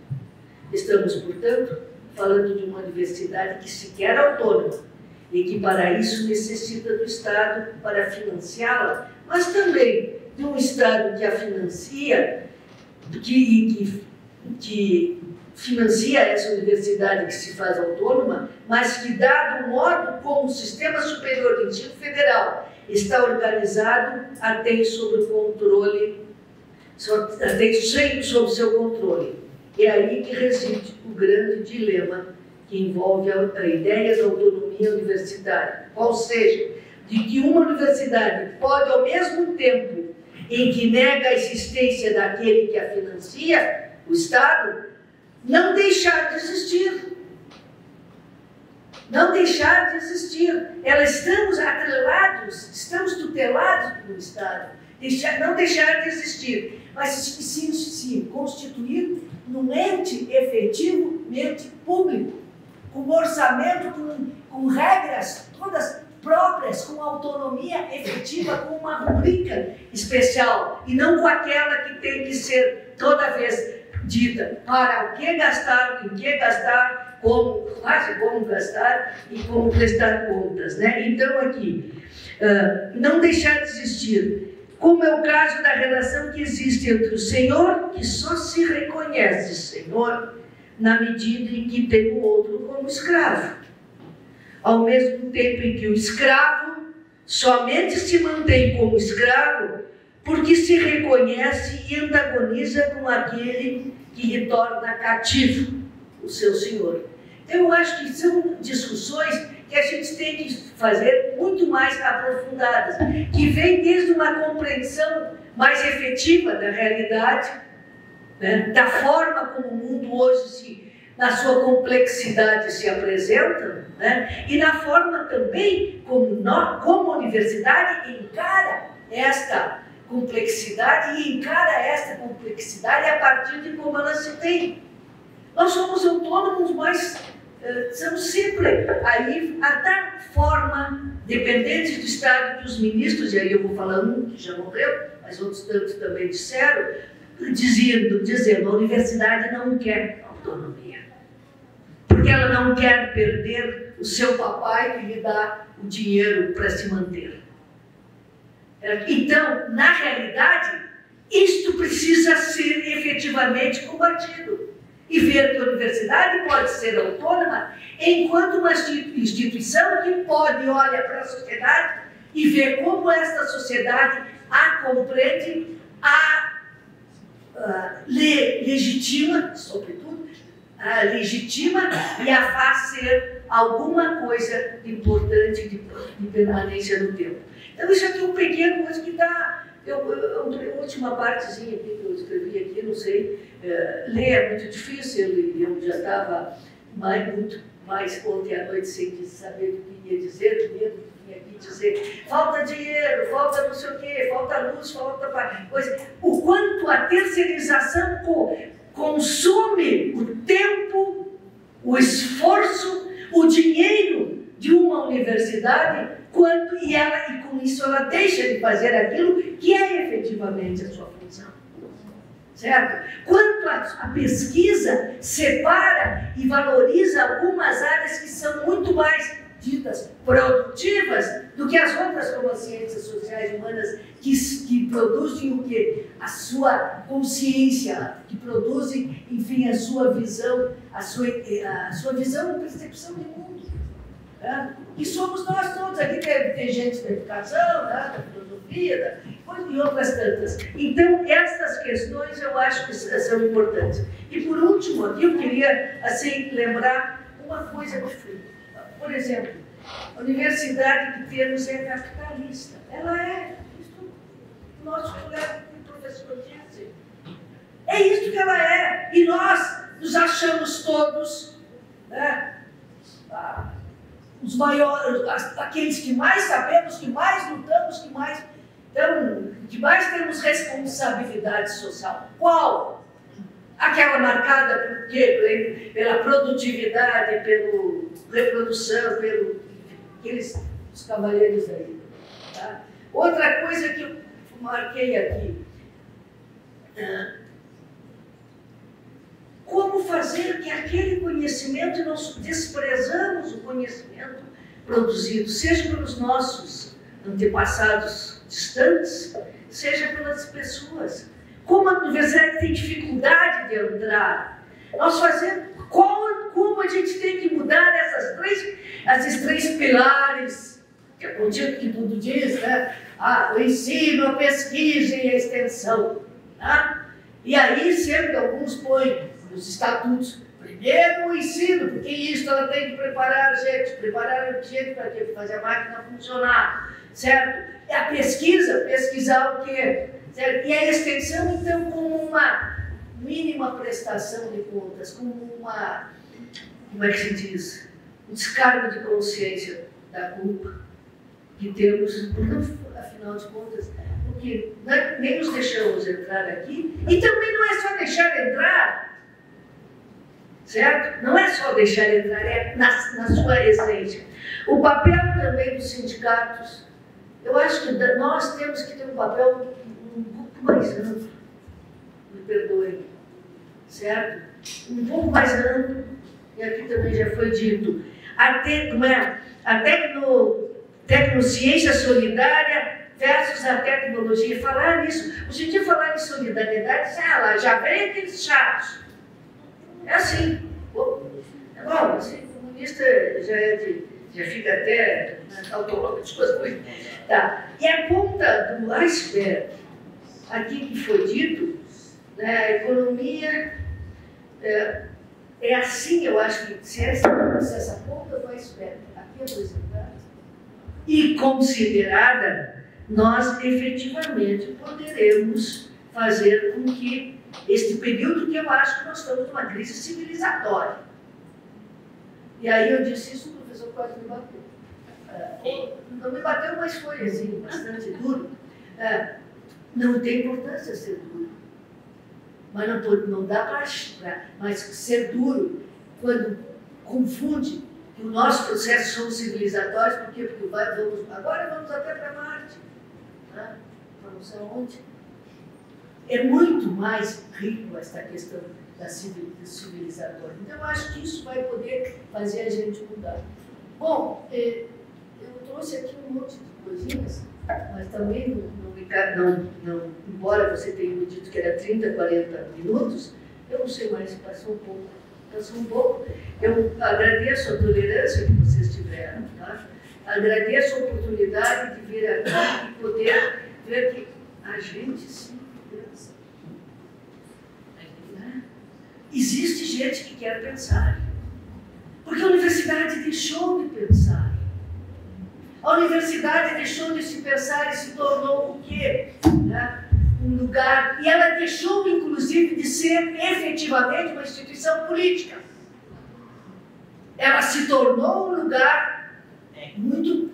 C: Estamos, portanto, falando de uma universidade que se quer autônoma e que para isso necessita do Estado para financiá-la, mas também de um Estado que a financia, que financia essa universidade que se faz autônoma, mas que, dado o modo como o Sistema Superior de Ensino Federal está organizado, atém sobre seu controle. É aí que reside o grande dilema que envolve a ideia da autonomia universitária. Ou seja, de que uma universidade pode, ao mesmo tempo em que nega a existência daquele que a financia, o Estado, não deixar de existir. Não deixar de existir. Estamos atrelados, estamos tutelados pelo Estado. Não deixar de existir, mas se constituir num ente efetivamente público, com orçamento, com regras todas próprias, com autonomia efetiva, com uma rubrica especial, e não com aquela que tem que ser toda vez dita para o que gastar, em que gastar, como gastar e como prestar contas, né? Então, aqui, não deixar de existir, como é o caso da relação que existe entre o Senhor, que só se reconhece Senhor na medida em que tem o outro como escravo, ao mesmo tempo em que o escravo somente se mantém como escravo porque se reconhece e antagoniza com aquele que lhe torna cativo, o seu Senhor. Então, eu acho que são discussões que a gente tem que fazer muito mais aprofundadas, que vem desde uma compreensão mais efetiva da realidade, né, da forma como o mundo hoje, na sua complexidade, se apresenta, né, e na forma também como a universidade encara esta complexidade e encara esta complexidade a partir de como ela se tem. Nós somos autônomos, mas somos sempre aí a tal forma, dependentes do Estado, que os ministros, e aí eu vou falar um que já morreu, mas outros tantos também disseram, dizendo a universidade não quer autonomia, porque ela não quer perder o seu papai que lhe dá o dinheiro para se manter. Então, na realidade, isto precisa ser efetivamente combatido. E ver que a universidade pode ser autônoma enquanto uma instituição que pode olhar para a sociedade e ver como esta sociedade a compreende, legitima, sobretudo, legitima e a faz ser alguma coisa importante de permanência no tempo. Então, isso aqui é um pequeno coisa que dá... a última partezinha aqui que eu escrevi aqui, não sei, ler é muito difícil, eu já estava muito mais ontem à noite sem saber o que ia dizer, medo que vinha aqui dizer, falta dinheiro, falta não sei o quê, falta luz, falta coisa. O quanto a terceirização consome o tempo, o esforço, o dinheiro de uma universidade, e com isso ela deixa de fazer aquilo que é efetivamente a sua função. Certo? Quanto a pesquisa separa e valoriza algumas áreas que são muito mais ditas produtivas do que as outras, como as ciências sociais humanas, que produzem o quê? A sua consciência, que produzem, enfim, a sua visão, a sua visão e percepção de mundo. Né? E somos nós todos, aqui tem gente da educação, né? Da filosofia, e outras tantas. Então, estas questões eu acho que são importantes. E por último, aqui eu queria assim, lembrar uma coisa que foi. Por exemplo, a universidade que temos é capitalista. Ela é, isso o nosso colega professor disse. É isso que ela é. E nós nos achamos todos, né, os maiores, aqueles que mais sabemos, que mais lutamos, que mais temos responsabilidade social. Qual? Aquela marcada por quê? Pela produtividade, pela reprodução, os cavaleiros aí. Tá? Outra coisa que eu marquei aqui. Como fazer que aquele conhecimento, e nós desprezamos o conhecimento produzido, seja pelos nossos antepassados distantes, seja pelas pessoas. Como a universidade tem dificuldade de entrar, nós fazemos, como a gente tem que mudar esses três pilares, que é contigo que tudo diz, né? O ensino, a pesquisa e a extensão. Tá? E aí sempre alguns põem nos estatutos, primeiro o ensino, porque isso ela tem que preparar a gente para quê? Para fazer a máquina funcionar, certo? E a pesquisar o quê? Certo? E a extensão, então, como uma mínima prestação de contas, como como é que se diz? Um descargo de consciência da culpa que temos, porque, afinal de contas, porque nem nos deixamos entrar aqui, e também não é só deixar entrar, certo? Não é só deixar entrar, é na sua essência. O papel também dos sindicatos, eu acho que nós temos que ter um papel um pouco mais amplo, me perdoem, certo? Um pouco mais amplo, e aqui também já foi dito, a tecnociência solidária versus a tecnologia. Falar nisso, hoje em dia falar em solidariedade, já vem aqueles chatos. É assim. Bom, assim, comunista já fica até autológico de coisas. Tá. E a ponta do iceberg, aqui que foi dito, né, a economia é assim, eu acho que se essa ponta do iceberg aqui apresentada e considerada, nós efetivamente poderemos fazer com que este período, que eu acho que nós estamos numa crise civilizatória. E aí eu disse isso, o professor quase me bateu. Não me bateu, mas foi assim, bastante duro. Não tem importância ser duro. Mas não dá para ser duro quando confunde que o nosso processo somos civilizatórios, por quê? Porque agora vamos até para Marte. Né? Vamos aonde? É muito mais rico esta questão da civilizatória. Então, eu acho que isso vai poder fazer a gente mudar. Bom, eu trouxe aqui um monte de coisinhas, mas também, embora você tenha me dito que era 30, 40 minutos, eu não sei mais se passou um pouco. Eu agradeço a tolerância que vocês tiveram, tá? Agradeço a oportunidade de vir aqui e poder ver que a gente sim pensa. Existe gente que quer pensar, porque a universidade deixou de pensar. A universidade deixou de se pensar e se tornou o quê? Né? Um lugar, e ela deixou, inclusive, de ser efetivamente uma instituição política. Ela se tornou um lugar muito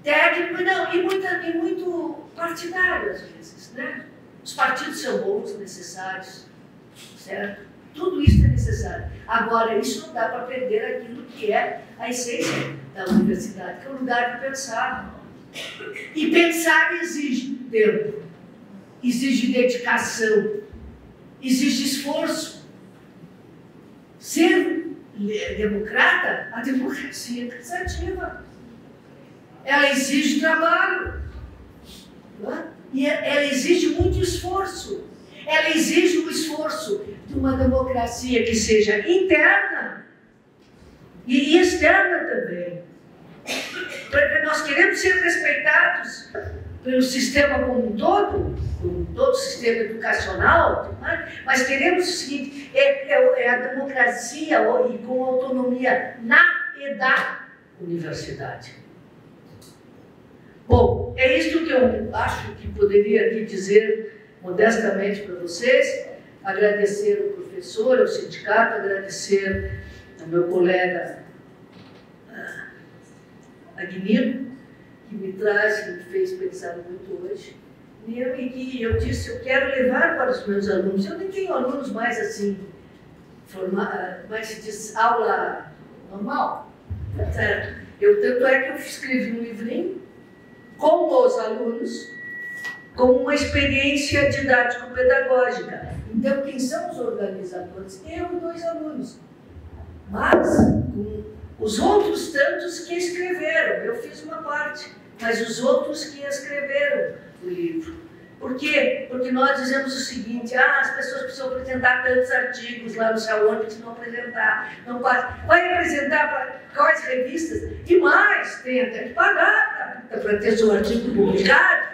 C: técnico e muito partidário, às vezes. Né? Os partidos são bons, necessários, certo? Tudo isso é necessário. Agora, isso não dá para perder aquilo que é a essência da universidade, que é o lugar de pensar. E pensar exige tempo, exige dedicação, exige esforço. Ser democrata, a democracia é cansativa. ela exige trabalho, não é? E ela exige muito esforço. Ela exige um esforço de uma democracia que seja interna e externa também. Porque nós queremos ser respeitados pelo sistema como todo o sistema educacional, mas queremos o seguinte, é a democracia e com autonomia na e da universidade. Bom, é isso que eu acho que poderia aqui dizer modestamente para vocês. Agradecer ao professor, ao sindicato, agradecer ao meu colega Agnino, que me traz, que me fez pensar muito hoje. E eu disse, eu quero levar para os meus alunos. Eu nem tenho alunos mais assim, mais se diz, aula normal. Certo? Tanto é que eu escrevi um livrinho com os alunos, com uma experiência didático-pedagógica. Então, quem são os organizadores? Eu e 2 alunos. Mas, com os outros tantos que escreveram, eu fiz uma parte, mas os outros que escreveram o livro. Por quê? Porque nós dizemos o seguinte, as pessoas precisam apresentar tantos artigos lá no céu, onde se não apresentar, não pode. Vai apresentar para quais revistas? E mais, tem até que pagar para ter seu artigo publicado.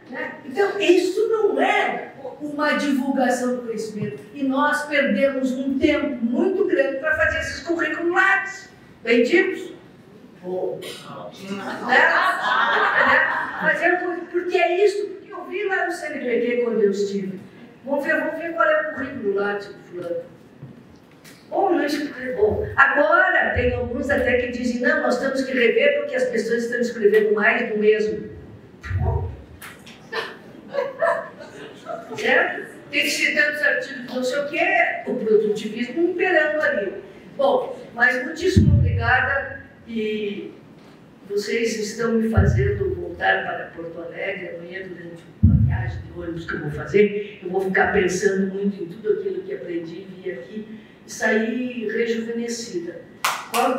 C: Né? Então, isso não é uma divulgação do conhecimento. E nós perdemos um tempo muito grande para fazer esses currículos lattes. Bem ditos? Porque é isso, porque eu vi lá no CNPq quando eu estive. Vamos ver qual é o currículo lá do fulano. Bom, agora tem alguns até que dizem, não, nós temos que rever porque as pessoas estão escrevendo mais do mesmo. Certo? Tem que ser tantos artigos, não sei o que, o produtivismo imperando ali. Bom, mas muitíssimo obrigada e vocês estão me fazendo voltar para Porto Alegre amanhã durante uma viagem de ônibus que eu vou fazer. Eu vou ficar pensando muito em tudo aquilo que aprendi, vir aqui e sair rejuvenescida. Qual é o